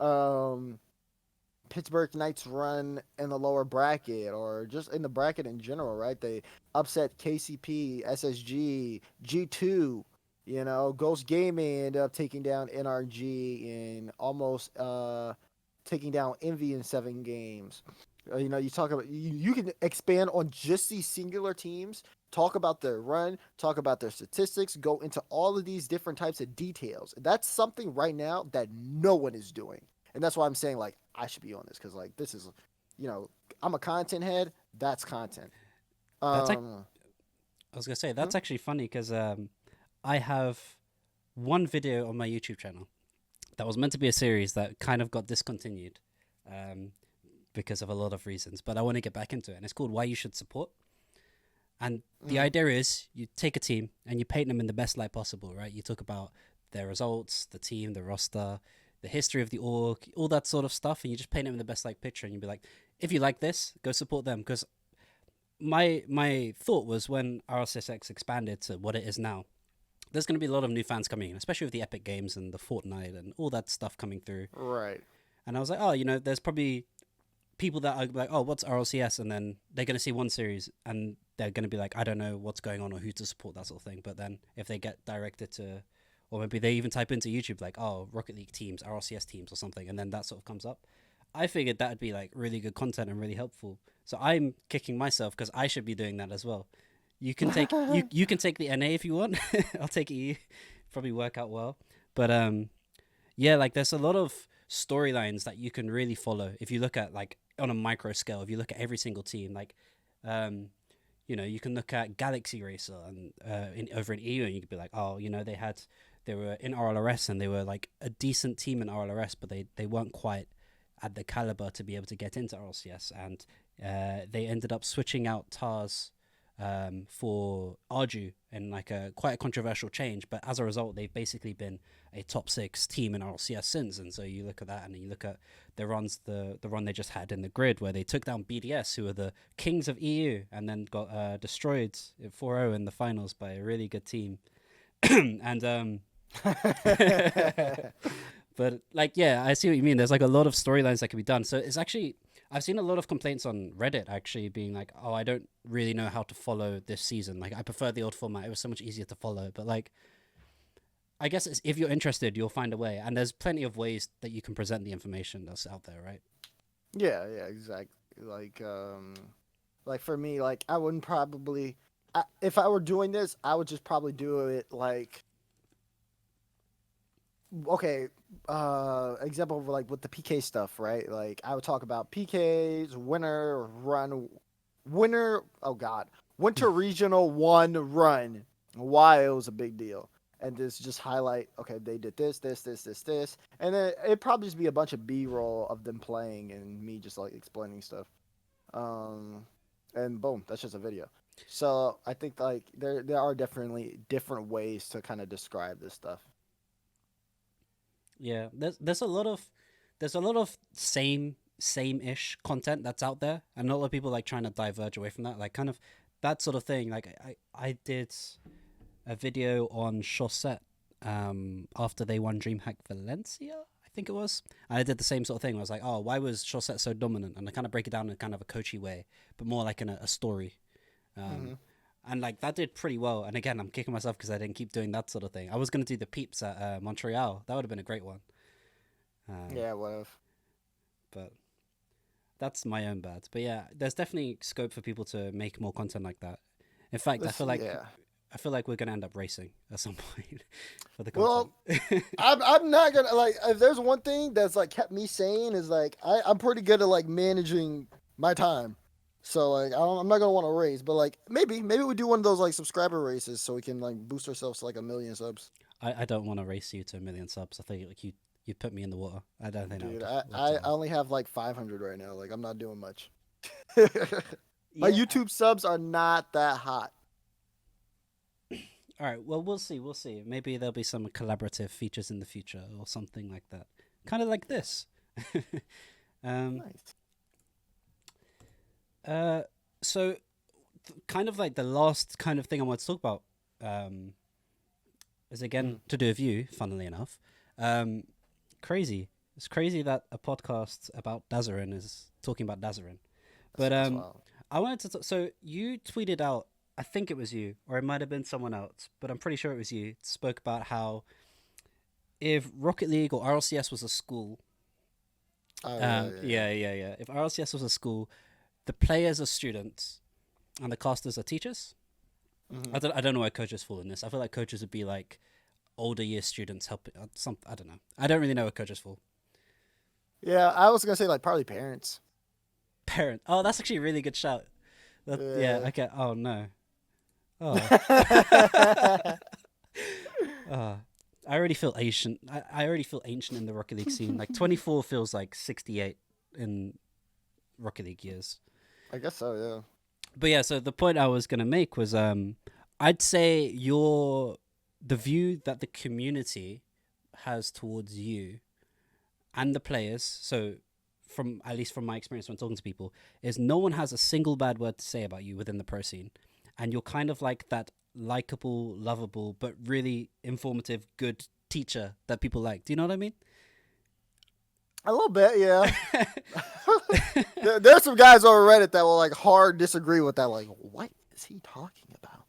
um, Pittsburgh Knights run in the lower bracket or just in the bracket in general, right? They upset KCP, SSG, G2. Ghost Gaming ended up taking down NRG and almost taking down Envy in 7 games. You talk about you can expand on just these singular teams, talk about their run, talk about their statistics, go into all of these different types of details. That's something right now that no one is doing, and that's why I'm saying like I should be on this because like this is, I'm a content head. That's content. That's like Um, I was gonna say hmm? that's actually funny because I have one video on my YouTube channel that was meant to be a series that kind of got discontinued um, because of a lot of reasons, but I want to get back into it, and it's called "Why You Should Support." And the Mm, idea is you take a team and you paint them in the best light possible, right? You talk about their results, the team, the roster, the history of the org, all that sort of stuff, and you just paint them in the best like picture. And you'd be like, if you like this, go support them. Because my thought was when RLCS expanded to what it is now, there's going to be a lot of new fans coming in, especially with the Epic Games and the Fortnite and all that stuff coming through. right. And I was like, oh, there's probably people that are like, oh, what's RLCS? And then they're going to see one series and they're going to be like, I don't know what's going on or who to support, that sort of thing. But then if they get directed to, or maybe they even type into YouTube, like, oh, Rocket League teams, RLCS teams or something, and then that sort of comes up. I figured that would be like really good content and really helpful. So I'm kicking myself because I should be doing that as well. You can take the NA if you want. I'll take EU. Probably work out well. But yeah, like there's a lot of storylines that you can really follow if you look at like on a micro scale. If you look at every single team, like um, you can look at Galaxy Racer and over in EU, and you could be like, oh, they were in RLRS and they were like a decent team in RLRS, but they weren't quite at the caliber to be able to get into RLCS, and they ended up switching out Tars for Arju in like a quite a controversial change. But as a result, they've basically been a top 6 team in RLCS since. And so you look at that, and you look at the run they just had in the grid where they took down BDS, who are the kings of EU, and then got destroyed 4-0 in the finals by a really good team. And but like, yeah, I see what you mean. There's like a lot of storylines that can be done. So it's actually, I've seen a lot of complaints on Reddit actually being like, oh, I don't really know how to follow this season. Like, I prefer the old format. It was so much easier to follow. But like, I guess if you're interested, you'll find a way. And there's plenty of ways that you can present the information that's out there, right? Yeah, exactly. Like for me, like I wouldn't probably, if I were doing this, I would just probably do it like, okay, example of like with the PK stuff, right? Like I would talk about PKs, winner run, winner. Oh God, winter regional one run. Why it was a big deal, and just highlight. Okay, they did this, and then it'd probably just be a bunch of B-roll of them playing and me just like explaining stuff. Um, and boom, that's just a video. So I think like there are definitely different ways to kind of describe this stuff. Yeah, there's a lot of same-ish content that's out there, and a lot of people like trying to diverge away from that, like kind of that sort of thing. Like I did a video on Chaussette after they won DreamHack Valencia, I think it was. And I did the same sort of thing. I was like, oh, why was Chaussette so dominant? And I kind of break it down in kind of a coachy way, but more like in a story. Um, Hmm. and like that did pretty well. And again, I'm kicking myself because I didn't keep doing that sort of thing. I was gonna do the peeps at Montreal. That would have been a great one. Um, Yeah, what if? but that's my own bad. But yeah, there's definitely scope for people to make more content like that. In fact, This, yeah. I feel like we're gonna end up racing at some point for the content. Well, I'm not gonna like. If there's one thing that's like kept me sane is like I'm pretty good at like managing my time. So like I'm not gonna want to race, but like maybe we do one of those like subscriber races so we can like boost ourselves to like 1 million subs. I don't want to race you to 1 million subs. I think like you put me in the water. I don't think that Dude, would I, work I too I well. only have like 500 right now. Like I'm not doing much. My Yeah. YouTube subs are not that hot. All right. Well, we'll see. We'll see. Maybe there'll be some collaborative features in the future or something like that. Kind of like this. um. Nice. Uh. So kind of like the last kind of thing I want to talk about is again to do with you. Funnily enough, um, crazy. It's crazy that a podcast about Dazerin is talking about Dazerin. But That's wild. I wanted to. So you tweeted out. I think it was you, or it might have been someone else, but I'm pretty sure it was you. Spoke about how if Rocket League or RLCS was a school, Oh yeah. yeah. If RLCS was a school, the players are students and the casters are teachers. Hmm. I don't know where coaches fall in this. I feel like coaches would be like older year students helping. Some I don't know. I don't really know where coaches fall. Yeah, I was gonna say like probably parents. Parent. Oh, that's actually a really good shout. Yeah. Yeah. Okay. Oh no. Oh. uh, I already feel ancient. I already feel ancient in the Rocket League scene. Like 24 feels like 68 in Rocket League years. I guess so. Yeah. But yeah, so the point I was gonna make was I'd say the view that the community has towards you and the players, so from at least from my experience when talking to people, is no one has a single bad word to say about you within the pro scene. And you're kind of like that likable, lovable, but really informative, good teacher that people like. Do you know what I mean? A little bit, yeah. There's some guys over Reddit that will like hard disagree with that. Like, what is he talking about?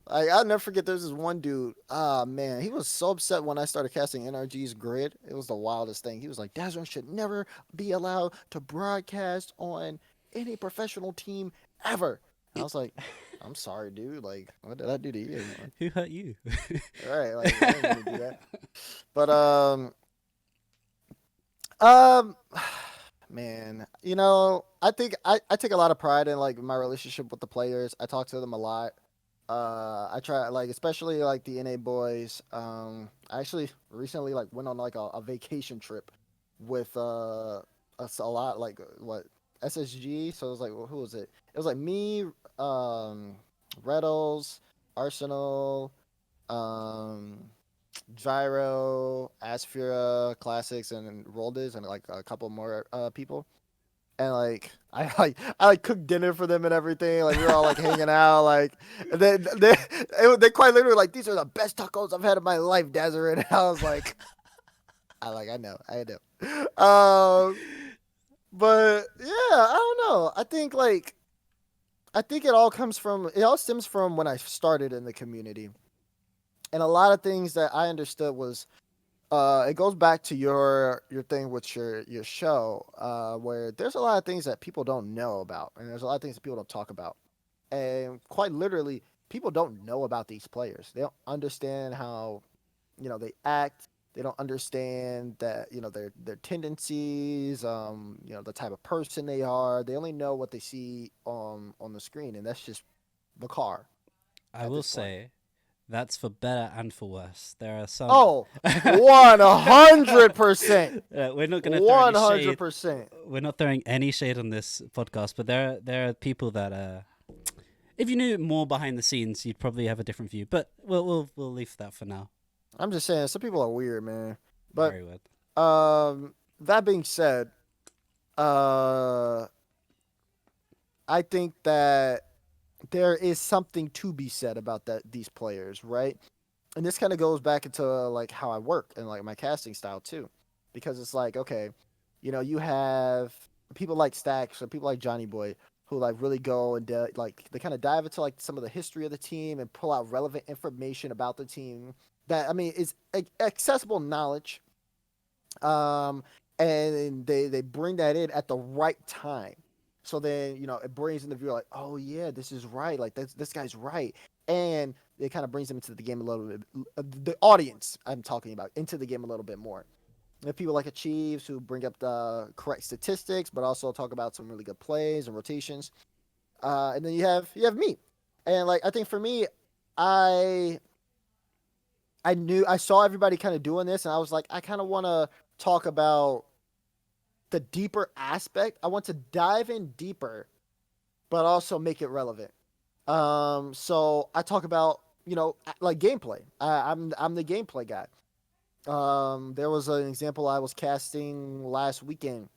I'll never forget. There's this one dude. Ah man, he was so upset when I started casting NRG's grid. It was the wildest thing. He was like, Dazzler should never be allowed to broadcast on any professional team ever. And I was like, I'm sorry, dude. Like, what did I do to you? Man? Who hurt you? All right, like I didn't mean to do that. But um, man, I think I take a lot of pride in like my relationship with the players. I talk to them a lot. I try like especially like the NA boys. I actually recently like went on like a vacation trip with us a lot like what SSG. So it was like who was it? It was like me, Reddles, Arsenal, um, Gyro, Asphira, Classics, and Roldes, and like a couple more people. And like I like cooked dinner for them and everything. Like we were all like hanging out. Like they quite literally like these are the best tacos I've had in my life, Dazerin. And I was like, I know. But yeah, I don't know. I think it all stems from when I started in the community, and a lot of things that I understood was it goes back to your thing with your show, where there's a lot of things that people don't know about, and there's a lot of things that people don't talk about, and quite literally, people don't know about these players. They don't understand how they act. They don't understand that their tendencies, the type of person they are. They only know what they see on the screen, and that's just the car I at will this point. say that's for better and for worse. There are some. Oh, 100%. We're not going to throw any shade. 100%. We're not throwing any shade on this podcast, but there are people that if you knew more behind the scenes, you'd probably have a different view. But we'll leave that for now. I'm just saying, some people are weird, man. But Very weird. that being said, uh, I think that there is something to be said about these players, right? And this kind of goes back into like how I work and like my casting style too, because it's like okay, you have people like Stacks or people like Johnny Boy who like really go and like they kind of dive into like some of the history of the team and pull out relevant information about the team that I mean is accessible knowledge, um, and they bring that in at the right time. So then it brings in the viewer like, oh yeah, this is right. Like this guy's right, and it kind of brings them into the game a little bit. The audience I'm talking about into the game a little bit more. You have people like Achieves who bring up the correct statistics, but also talk about some really good plays and rotations. And then you have me, and like I think for me, I I saw everybody kind of doing this, and I was like, I kind of want to talk about the deeper aspect. I want to dive in deeper, but also make it relevant. So I talk about like gameplay. I'm the gameplay guy. There was an example I was casting last weekend,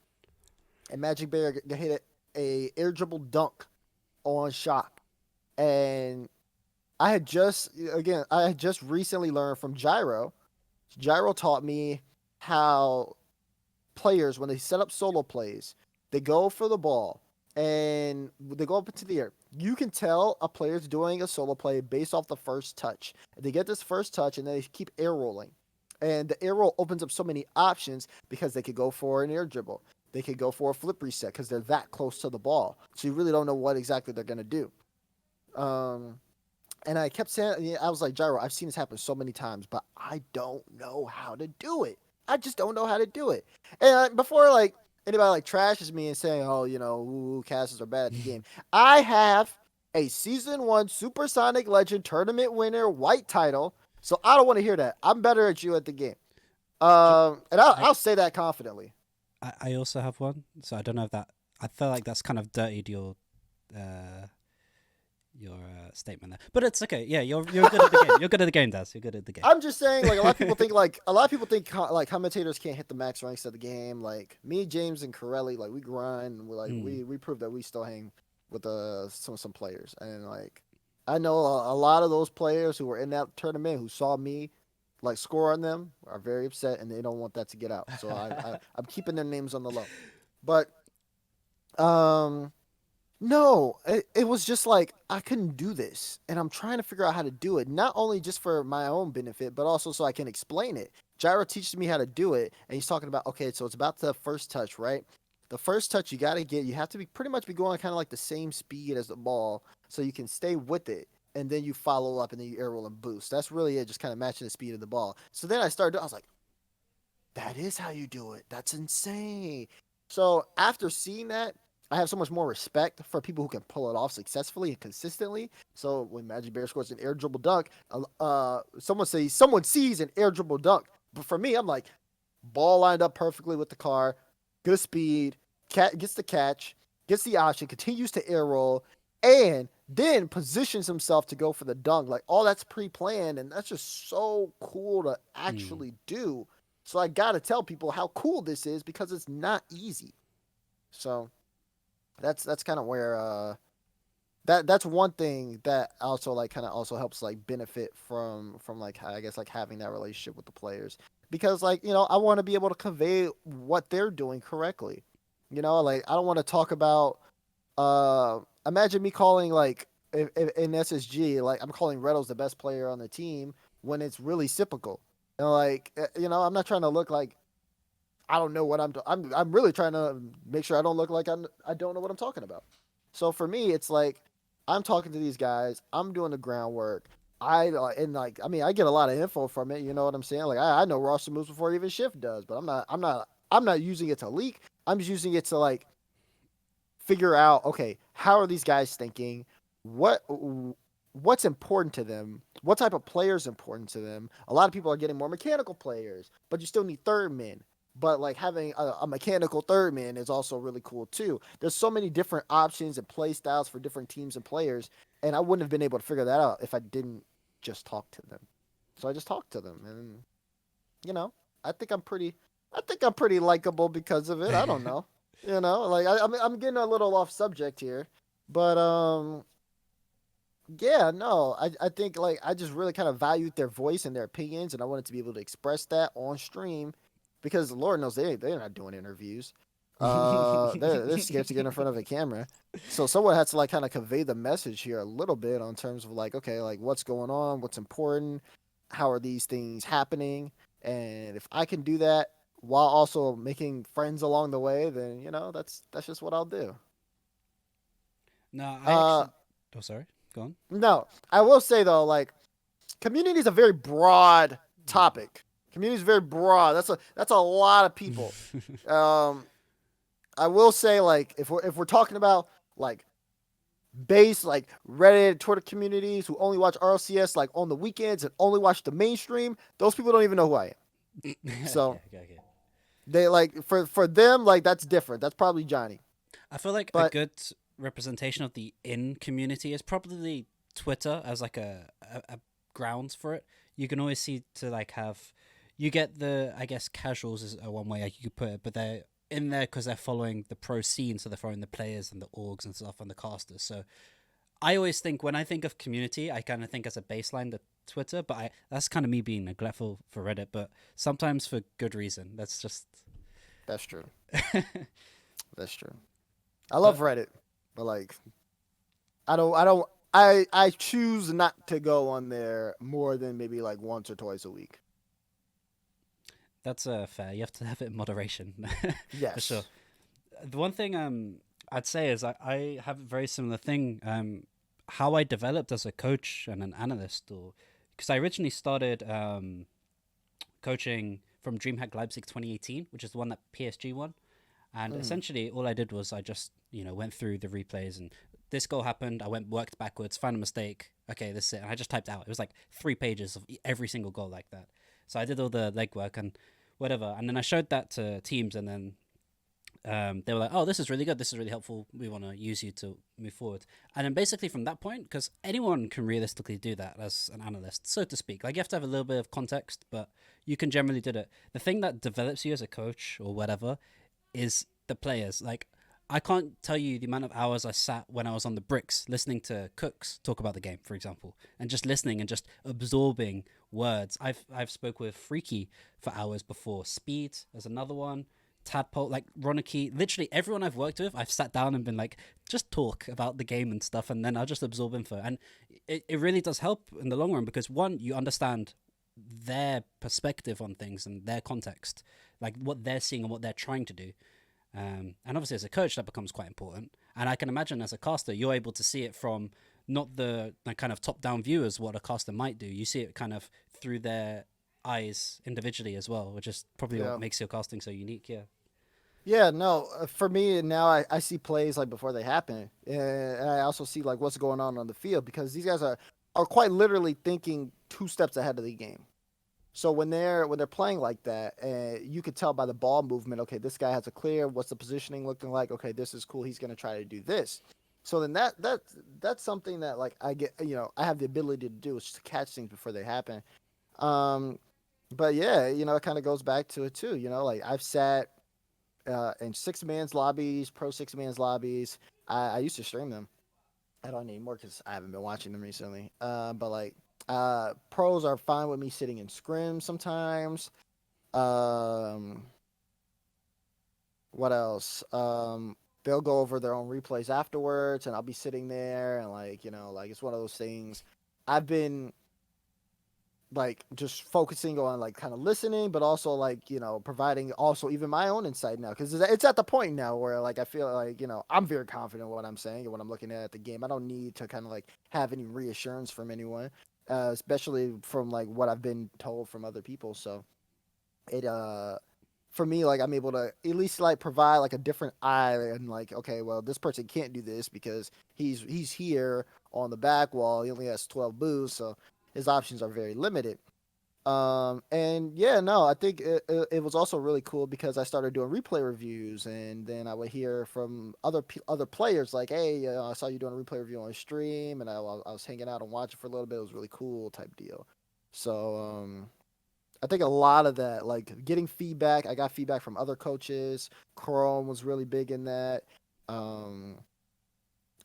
and Magic Bear hit a air dribble dunk on Shock, and I had just recently learned from Gyro. Gyro taught me how players, when they set up solo plays, they go for the ball and they go up into the air. You can tell a player's doing a solo play based off the first touch. They get this first touch and they keep air rolling. And the air roll opens up so many options because they could go for an air dribble. They could go for a flip reset because they're that close to the ball. So you really don't know what exactly they're going to do. Um, and I kept saying, I was like, Gyro, I've seen this happen so many times, but I don't know how to do it. I just don't know how to do it. And before like anybody like trashes me and saying, oh, casters are bad at the game, I have a season 1 Supersonic Legend tournament winner white title, so I don't want to hear that. I'm better at you at the game. And I'll say that confidently. I also have one, so I don't know if that. I feel like that's kind of dirtied your statement there, but it's okay. Yeah, you're good at the game. You're good at the game, Daz. You're good at the game. I'm just saying, like a lot of people think, like commentators can't hit the max ranks of the game. Like me, James, and Corelli, like we grind. And we prove that we still hang with some players, and like I know a lot of those players who were in that tournament who saw me like score on them are very upset, and they don't want that to get out. So I'm keeping their names on the low, but um. No, it was just like I couldn't do this, and I'm trying to figure out how to do it. Not only just for my own benefit, but also so I can explain it. Gyro teaches me how to do it, and he's talking about okay, so it's about the first touch, right? The first touch you got to get, you have to be pretty much be going kind of like the same speed as the ball, so you can stay with it, and then you follow up, and then you air roll and boost. That's really it, just kind of matching the speed of the ball. So then I was like, that is how you do it. That's insane. So after seeing that, I have so much more respect for people who can pull it off successfully and consistently. So when Magic Bear scores an air dribble dunk, someone sees an air dribble dunk, but for me, I'm like, ball lined up perfectly with the car, good speed, gets the catch, gets the option, continues to air roll, and then positions himself to go for the dunk. Like all that's pre-planned, and that's just so cool to actually do. So I gotta tell people how cool this is because it's not easy. So that's kind of where that's one thing that also like kind of also helps like benefit from like I guess like having that relationship with the players because like I want to be able to convey what they're doing correctly. Like I don't want to talk about imagine me calling like if in SSG like I'm calling Redo's the best player on the team when it's really typical. Like I'm not trying to look like I don't know what I'm really trying to make sure I don't look like I don't know what I'm talking about. So for me, it's like I'm talking to these guys. I'm doing the groundwork. I get a lot of info from it. You know what I'm saying? Like I know roster moves before even Shift does, but I'm not using it to leak. I'm just using it to like figure out okay, how are these guys thinking? What's important to them? What type of player is important to them? A lot of people are getting more mechanical players, but you still need third men. But like having a mechanical third man is also really cool too. There's so many different options and play styles for different teams and players, and I wouldn't have been able to figure that out if I didn't just talk to them. So I just talked to them, and I think I'm pretty likable because of it. I don't know, like I'm getting a little off subject here, but yeah, no, I think like I just really kind of valued their voice and their opinions, and I wanted to be able to express that on stream because Lord knows they're not doing interviews. They're scared to get in front of a camera, so someone has to like kind of convey the message here a little bit on terms of like okay, like what's going on, what's important, how are these things happening, and if I can do that while also making friends along the way, then that's just what I'll do. No, I Uh, actually. Oh, sorry. Go on. no, I will say though, like community is a very broad topic. Community is very broad. That's a lot of people. Um, I will say like if we're talking about like base like Reddit, Twitter communities who only watch RLCS like on the weekends and only watch the mainstream, those people don't even know who I am. So Okay. they like for them like that's different. That's probably Johnny. I feel like a But good representation of the in community is probably Twitter as like a grounds for it. You can always see to like have you get the I guess casuals is one way you could put it, but they're in there because they're following the pro scene, so they're following the players and the orgs and stuff and the casters. So I always think when I think of community, I kind of think as a baseline the Twitter, but that's kind of me being neglectful for Reddit, but sometimes for good reason. That's just. That's true. That's true. I love But Reddit, but like I choose not to go on there more than maybe like once or twice a week. that's fair. You have to have it in moderation, for sure. Yes. The one thing I'd say is I have a very similar thing. How I developed as a coach and an analyst, or because I originally started coaching from DreamHack Leipzig 2018, which is the one that PSG won. And Mm. essentially, all I did was I just went through the replays, and this goal happened. I worked backwards, found a mistake. Okay, this is it. And I just typed out. It was like 3 pages of every single goal like that. So I did all the legwork and whatever, and then I showed that to teams, and then they were like, "Oh, this is really good. This is really helpful. We want to use you to move forward." And then basically from that point, because anyone can realistically do that as an analyst, so to speak. Like you have to have a little bit of context, but you can generally do it. The thing that develops you as a coach or whatever is the players. Like I can't tell you the amount of hours I sat when I was on the bricks listening to Cooks talk about the game, for example, and just listening and just absorbing words. I've spoke with Freaky for hours before. Speed as another one. Tadpole, like Ronicky, literally everyone I've worked with, I've sat down and been like, just talk about the game and stuff, and then I'll just absorb info. And it really does help in the long run because one, you understand their perspective on things and their context, like what they're seeing and what they're trying to do. And obviously, as a coach, that becomes quite important. And I can imagine as a caster, you're able to see it from not the kind of top down view as what a caster might do. You see it kind of through their eyes individually as well, which is probably what Yeah. makes your casting so unique. Yeah. Yeah, no. For me now, I see plays like before they happen, and I also see like what's going on the field because these guys are quite literally thinking 2 steps ahead of the game. So when they're playing like that, you could tell by the ball movement. Okay, this guy has a clear. What's the positioning looking like? Okay, this is cool. He's gonna try to do this. So then that's something that like I get. I have the ability to do is to catch things before they happen. Um, but yeah, it kind of goes back to it too. Like I've sat in six man's lobbies, pro six man's lobbies. I used to stream them. I don't anymore because I haven't been watching them recently. But like pros are fine with me sitting in scrim sometimes. Um, what else? They'll go over their own replays afterwards, and I'll be sitting there, and like like it's one of those things. I've been like just focusing on like kind of listening but also like providing also even my own insight now because it's at the point now where like I feel like I'm very confident in what I'm saying and what I'm looking at the game. I don't need to kind of like have any reassurance from anyone, especially from like what I've been told from other people. So it for me, like I'm able to at least like provide like a different eye and like, okay, well this person can't do this because he's here on the back wall. He only has 12 boosts, so his options are very limited. And yeah, no, I think it was also really cool because I started doing replay reviews, and then I would hear from other players like, "Hey, I saw you doing a replay review on stream, and I was hanging out and watching for a little bit. It was really cool, type deal." So I think a lot of that, like getting feedback, I got feedback from other coaches. Chrome was really big in that. Um,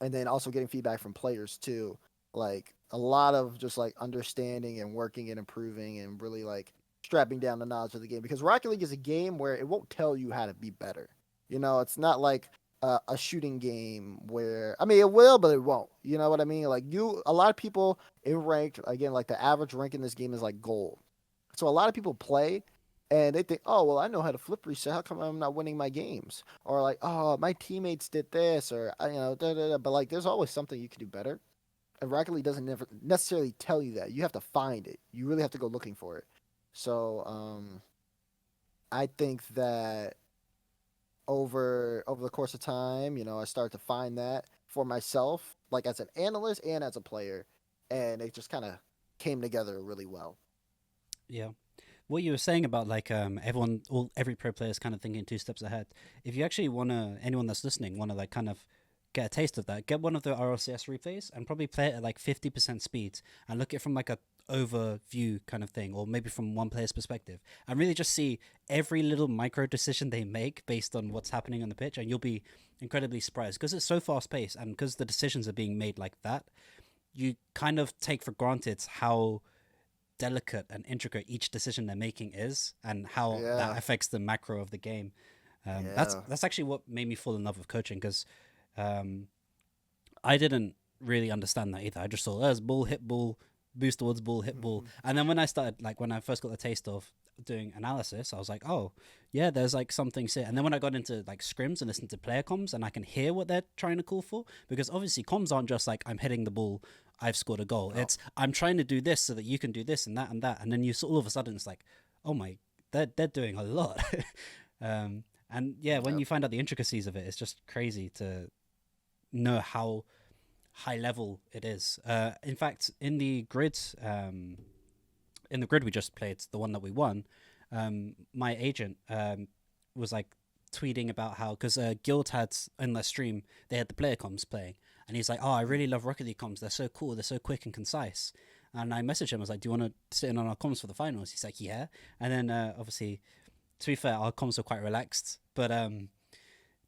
and then also getting feedback from players too. Like a lot of just like understanding and working and improving and really like strapping down the knowledge of the game because Rocket League is a game where it won't tell you how to be better. It's not like a shooting game where I mean it will, but it won't. You know what I mean? Like a lot of people in ranked again, like the average rank in this game is like gold. So a lot of people play and they think, oh well, I know how to flip reset. How come I'm not winning my games? Or like, oh, my teammates did this, or da, da, da. But like, there's always something you can do better. And Rocket League doesn't never necessarily tell you that. You have to find it. You really have to go looking for it. So I think that over the course of time, I started to find that for myself, like as an analyst and as a player, and it just kind of came together really well. Yeah. What you were saying about like every pro player is kind of thinking 2 steps ahead. If you actually wanna, anyone that's listening wanna like kind of get a taste of that, get one of the RLCS replays and probably play it at like 50% speed and look at it from like a overview kind of thing, or maybe from one player's perspective, and really just see every little micro decision they make based on what's happening on the pitch, and you'll be incredibly surprised because it's so fast paced, and because the decisions are being made like that, you kind of take for granted how delicate and intricate each decision they're making is, and how that Yeah. affects the macro of the game. That's Yeah. that's actually what made me fall in love with coaching because um, I didn't really understand that either. I just saw there's ball, hit ball, boost towards ball, hit ball, and then when I started, like when I first got the taste of doing analysis, I was like, oh yeah, there's like something here. And then when I got into like scrims and listened to player comms, and I can hear what they're trying to call for, because obviously comms aren't just like I'm hitting the ball, I've scored a goal. No. It's I'm trying to do this so that you can do this and that and that, and then all of a sudden it's like, oh my, they're doing a lot. And yeah, when Yep. you find out the intricacies of it, it's just crazy to know how high level it is. In fact, in the grid we just played, the one that we won, my agent was like tweeting about how because Guild had in their stream they had the player comms playing, and he's like, "Oh, I really love Rocket League comms. They're so cool. They're so quick and concise." And I messaged him. I was like, "Do you want to sit in on our comms for the finals?" He's like, "Yeah." And then obviously, to be fair, our comms were quite relaxed, but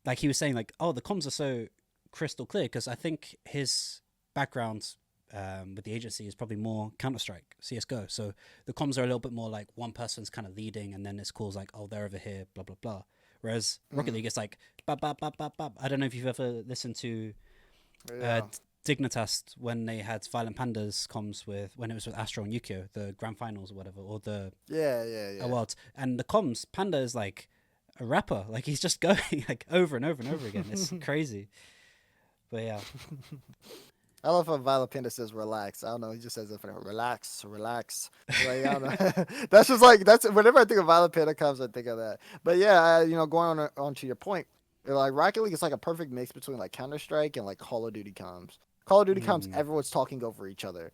like he was saying, like, "Oh, the comms are so crystal clear," because I think his background with the agency is probably more Counter Strike, CS:GO. So the comms are a little bit more like one person's kind of leading, and then it's calls like, "Oh, they're over here," blah blah blah. Whereas Rocket Mm. League is like, bap, bap, bap, bap, bap. I don't know if you've ever listened to uh, Yeah. Dignitas when they had Violent Pandas comms with when it was with Astro and Yukio, the grand finals or whatever, or the Yeah. Yeah. Yeah. World. And the comms, Panda is like a rapper. Like he's just going like over and over and over again. It's crazy. But yeah. I love how Violet Panda says relax. I don't know. He just says it for relax, relax. Like I don't know. That's just like that's whenever I think of Violet Panda comes, I think of that. But yeah, going on to your point, like Rocket League is like a perfect mix between like Counter Strike and like Call of Duty comms. Call of Duty comms, Mm, everyone's talking over each other,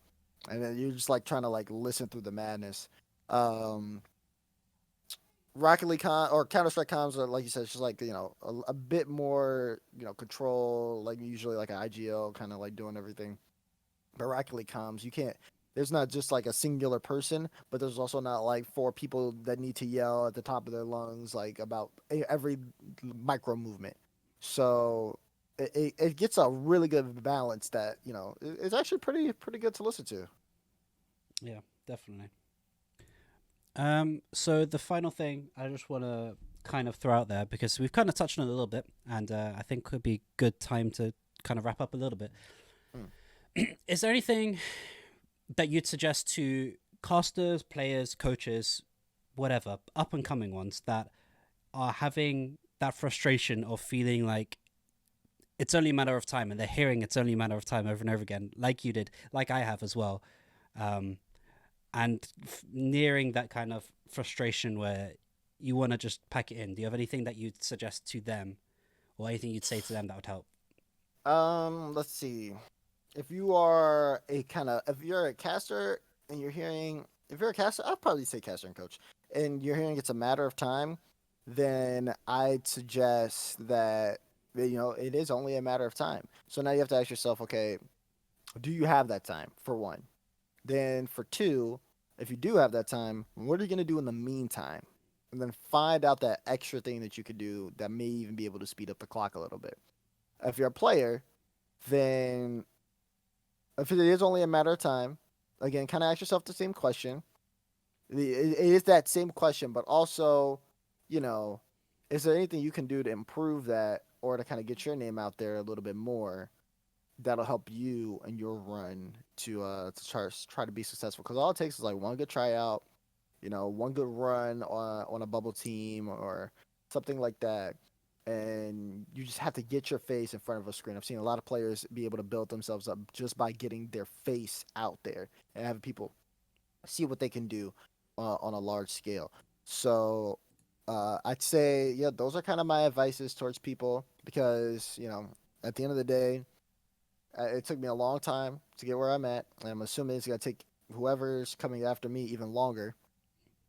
and then you're just like trying to like listen through the madness. Um, Rocket League or Counter Strike comms are like you said, it's just like a bit more control, like usually like an IGL kind of like doing everything. But Rocket League comms, you can't. There's not just like a singular person, but there's also not like four people that need to yell at the top of their lungs like about every micro movement. So it gets a really good balance that it's actually pretty good to listen to. yeah, definitely. So the final thing I just want to kind of throw out there because we've kind of touched on it a little bit, and I think could be good time to kind of wrap up a little bit. Mm. Is there anything that you'd suggest to casters, players, coaches, whatever, up and coming ones that are having that frustration of feeling like it's only a matter of time, and they're hearing it's only a matter of time over and over again, like you did, like I have as well, um, and nearing that kind of frustration where you want to just pack it in? Do you have anything that you'd suggest to them, or anything you'd say to them that would help? Let's see. If you're a caster and you're hearing, if you're a caster, I'd probably say caster and coach, and you're hearing it's a matter of time, then I'd suggest that it is only a matter of time. So now you have to ask yourself, okay, do you have that time for one? Then for two, if you do have that time, what are you gonna do in the meantime? And then find out that extra thing that you could do that may even be able to speed up the clock a little bit. If you're a player, then if it is only a matter of time, again, kind of ask yourself the same question. It is that same question, but also, you know, is there anything you can do to improve that or to kind of get your name out there a little bit more that'll help you and your run to try to be successful? Because all it takes is like one good tryout, one good run on a bubble team or something like that. And you just have to get your face in front of a screen. I've seen a lot of players be able to build themselves up just by getting their face out there and having people see what they can do on a large scale. So I'd say, yeah, those are kind of my advices towards people because, at the end of the day, it took me a long time to get where I'm at. And I'm assuming it's going to take whoever's coming after me even longer.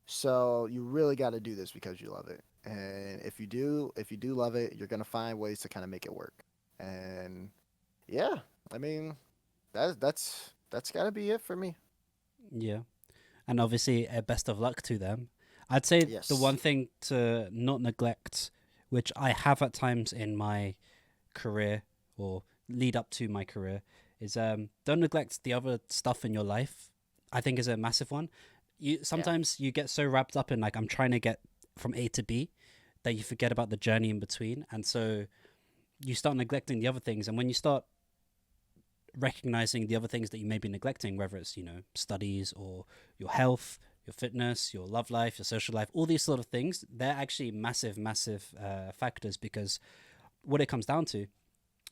So you really got to do this because you love it. And if you do love it, you're gonna find ways to kind of make it work. And yeah, I mean that's got to be it for me. Yeah. and obviously a best of luck to them. I'd say the Yes. one thing to not neglect, which I have at times in my career or lead up to my career, is don't neglect the other stuff in your life. I think is a massive one. You Yeah. sometimes you get so wrapped up in like I'm trying to get from A to B that you forget about the journey in between, and so you start neglecting the other things. And when you start recognizing the other things that you may be neglecting, whether it's studies or your health, your fitness, your love life, your social life, all these sort of things, they're actually massive, massive factors because what it comes down to,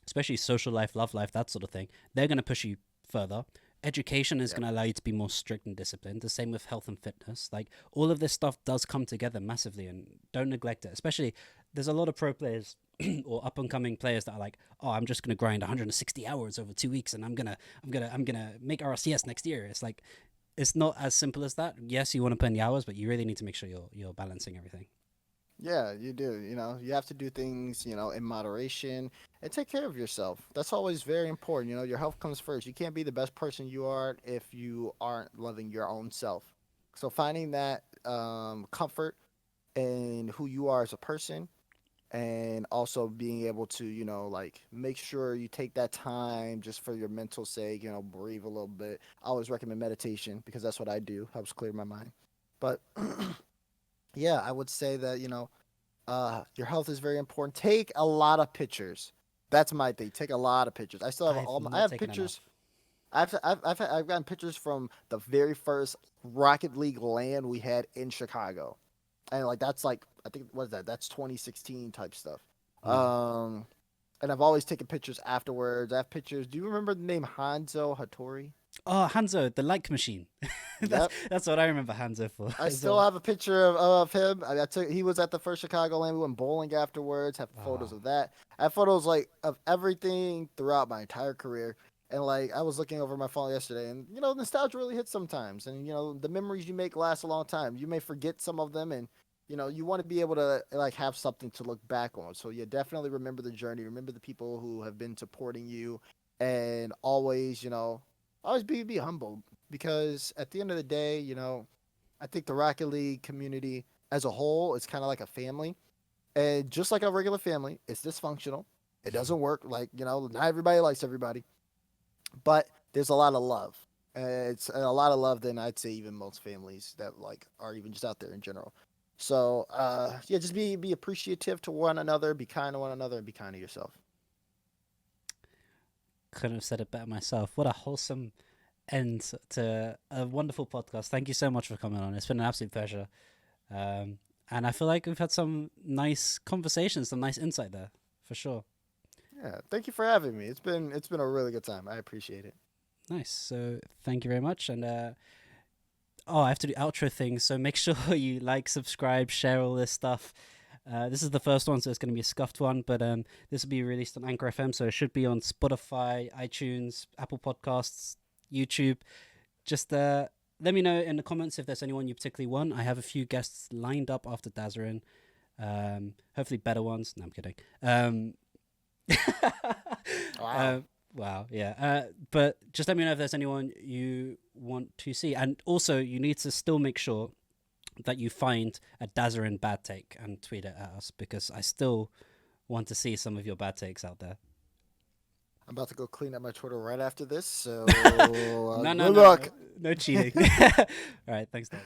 especially social life, love life, that sort of thing, they're going to push you further. Education is Yep. going to allow you to be more strict and disciplined. The same with health and fitness. Like all of this stuff does come together massively, and don't neglect it. Especially, there's a lot of pro players or up and coming players that are like, oh, I'm just going to grind 160 hours over 2 weeks, and I'm gonna make RLCS next year. It's like, it's not as simple as that. Yes, you want to put in the hours, but you really need to make sure you're balancing everything. Yeah, you do. You have to do things, in moderation and take care of yourself. That's always very important. Your health comes first. You can't be the best person you are if you aren't loving your own self. So finding that comfort in who you are as a person, and also being able to, like make sure you take that time just for your mental sake, breathe a little bit. I always recommend meditation because that's what I do. Helps clear my mind. But yeah, I would say that, your health is very important. Take a lot of pictures. That's my thing. Take a lot of pictures. I still have I've I not have taken pictures. enough. I've gotten pictures from the very first Rocket League LAN we had in Chicago, and like that's like I think what is that? That's 2016 type stuff. Yeah. Um, and I've always taken pictures afterwards. I have pictures. Do you remember the name Hanzo Hattori? Oh, Hanzo, the like machine. that's Yep. that's what I remember Hanzo for I as still well. have a picture of him. I took. He was at the first Chicago Land. We went bowling afterwards. Have photos Oh, of that. I have photos like of everything throughout my entire career. And like I was looking over my phone yesterday, and nostalgia really hits sometimes. And the memories you make last a long time. You may forget some of them, and you want to be able to like have something to look back on. So yeah, definitely remember the journey. Remember the people who have been supporting you, and always always be humble because at the end of the day, I think the Rocket League community as a whole is kind of like a family. And just like a regular family, it's dysfunctional. It doesn't work. Like, not everybody likes everybody, but there's a lot of love. It's a lot of love than I'd say even most families that like are even just out there in general. So, yeah, just be appreciative to one another, be kind to one another, and be kind to yourself. couldn't have said it better myself. What a wholesome end to a wonderful podcast. Thank you so much for coming on. It's been an absolute pleasure. Um, and I feel like we've had some nice conversations, some nice insight there, for sure. Yeah, thank you for having me. It's been a really good time. I appreciate it. Nice. So thank you very much. And oh, I have to do outro things. So make sure you like, subscribe, share all this stuff. This is the first one, so it's going to be a scuffed one, but this will be released on Anchor FM, so it should be on Spotify, iTunes, Apple Podcasts, YouTube. Just let me know in the comments if there's anyone you particularly want. I have a few guests lined up after Dazerin. Hopefully better ones. No, I'm kidding. Wow. Wow, yeah. But just let me know if there's anyone you want to see. And also, you need to still make sure that you find a Dazerin bad take and tweet it at us because I still want to see some of your bad takes out there. I'm about to go clean up my Twitter right after this. So No, no, good no, no, luck. no cheating. All right, thanks, Dad.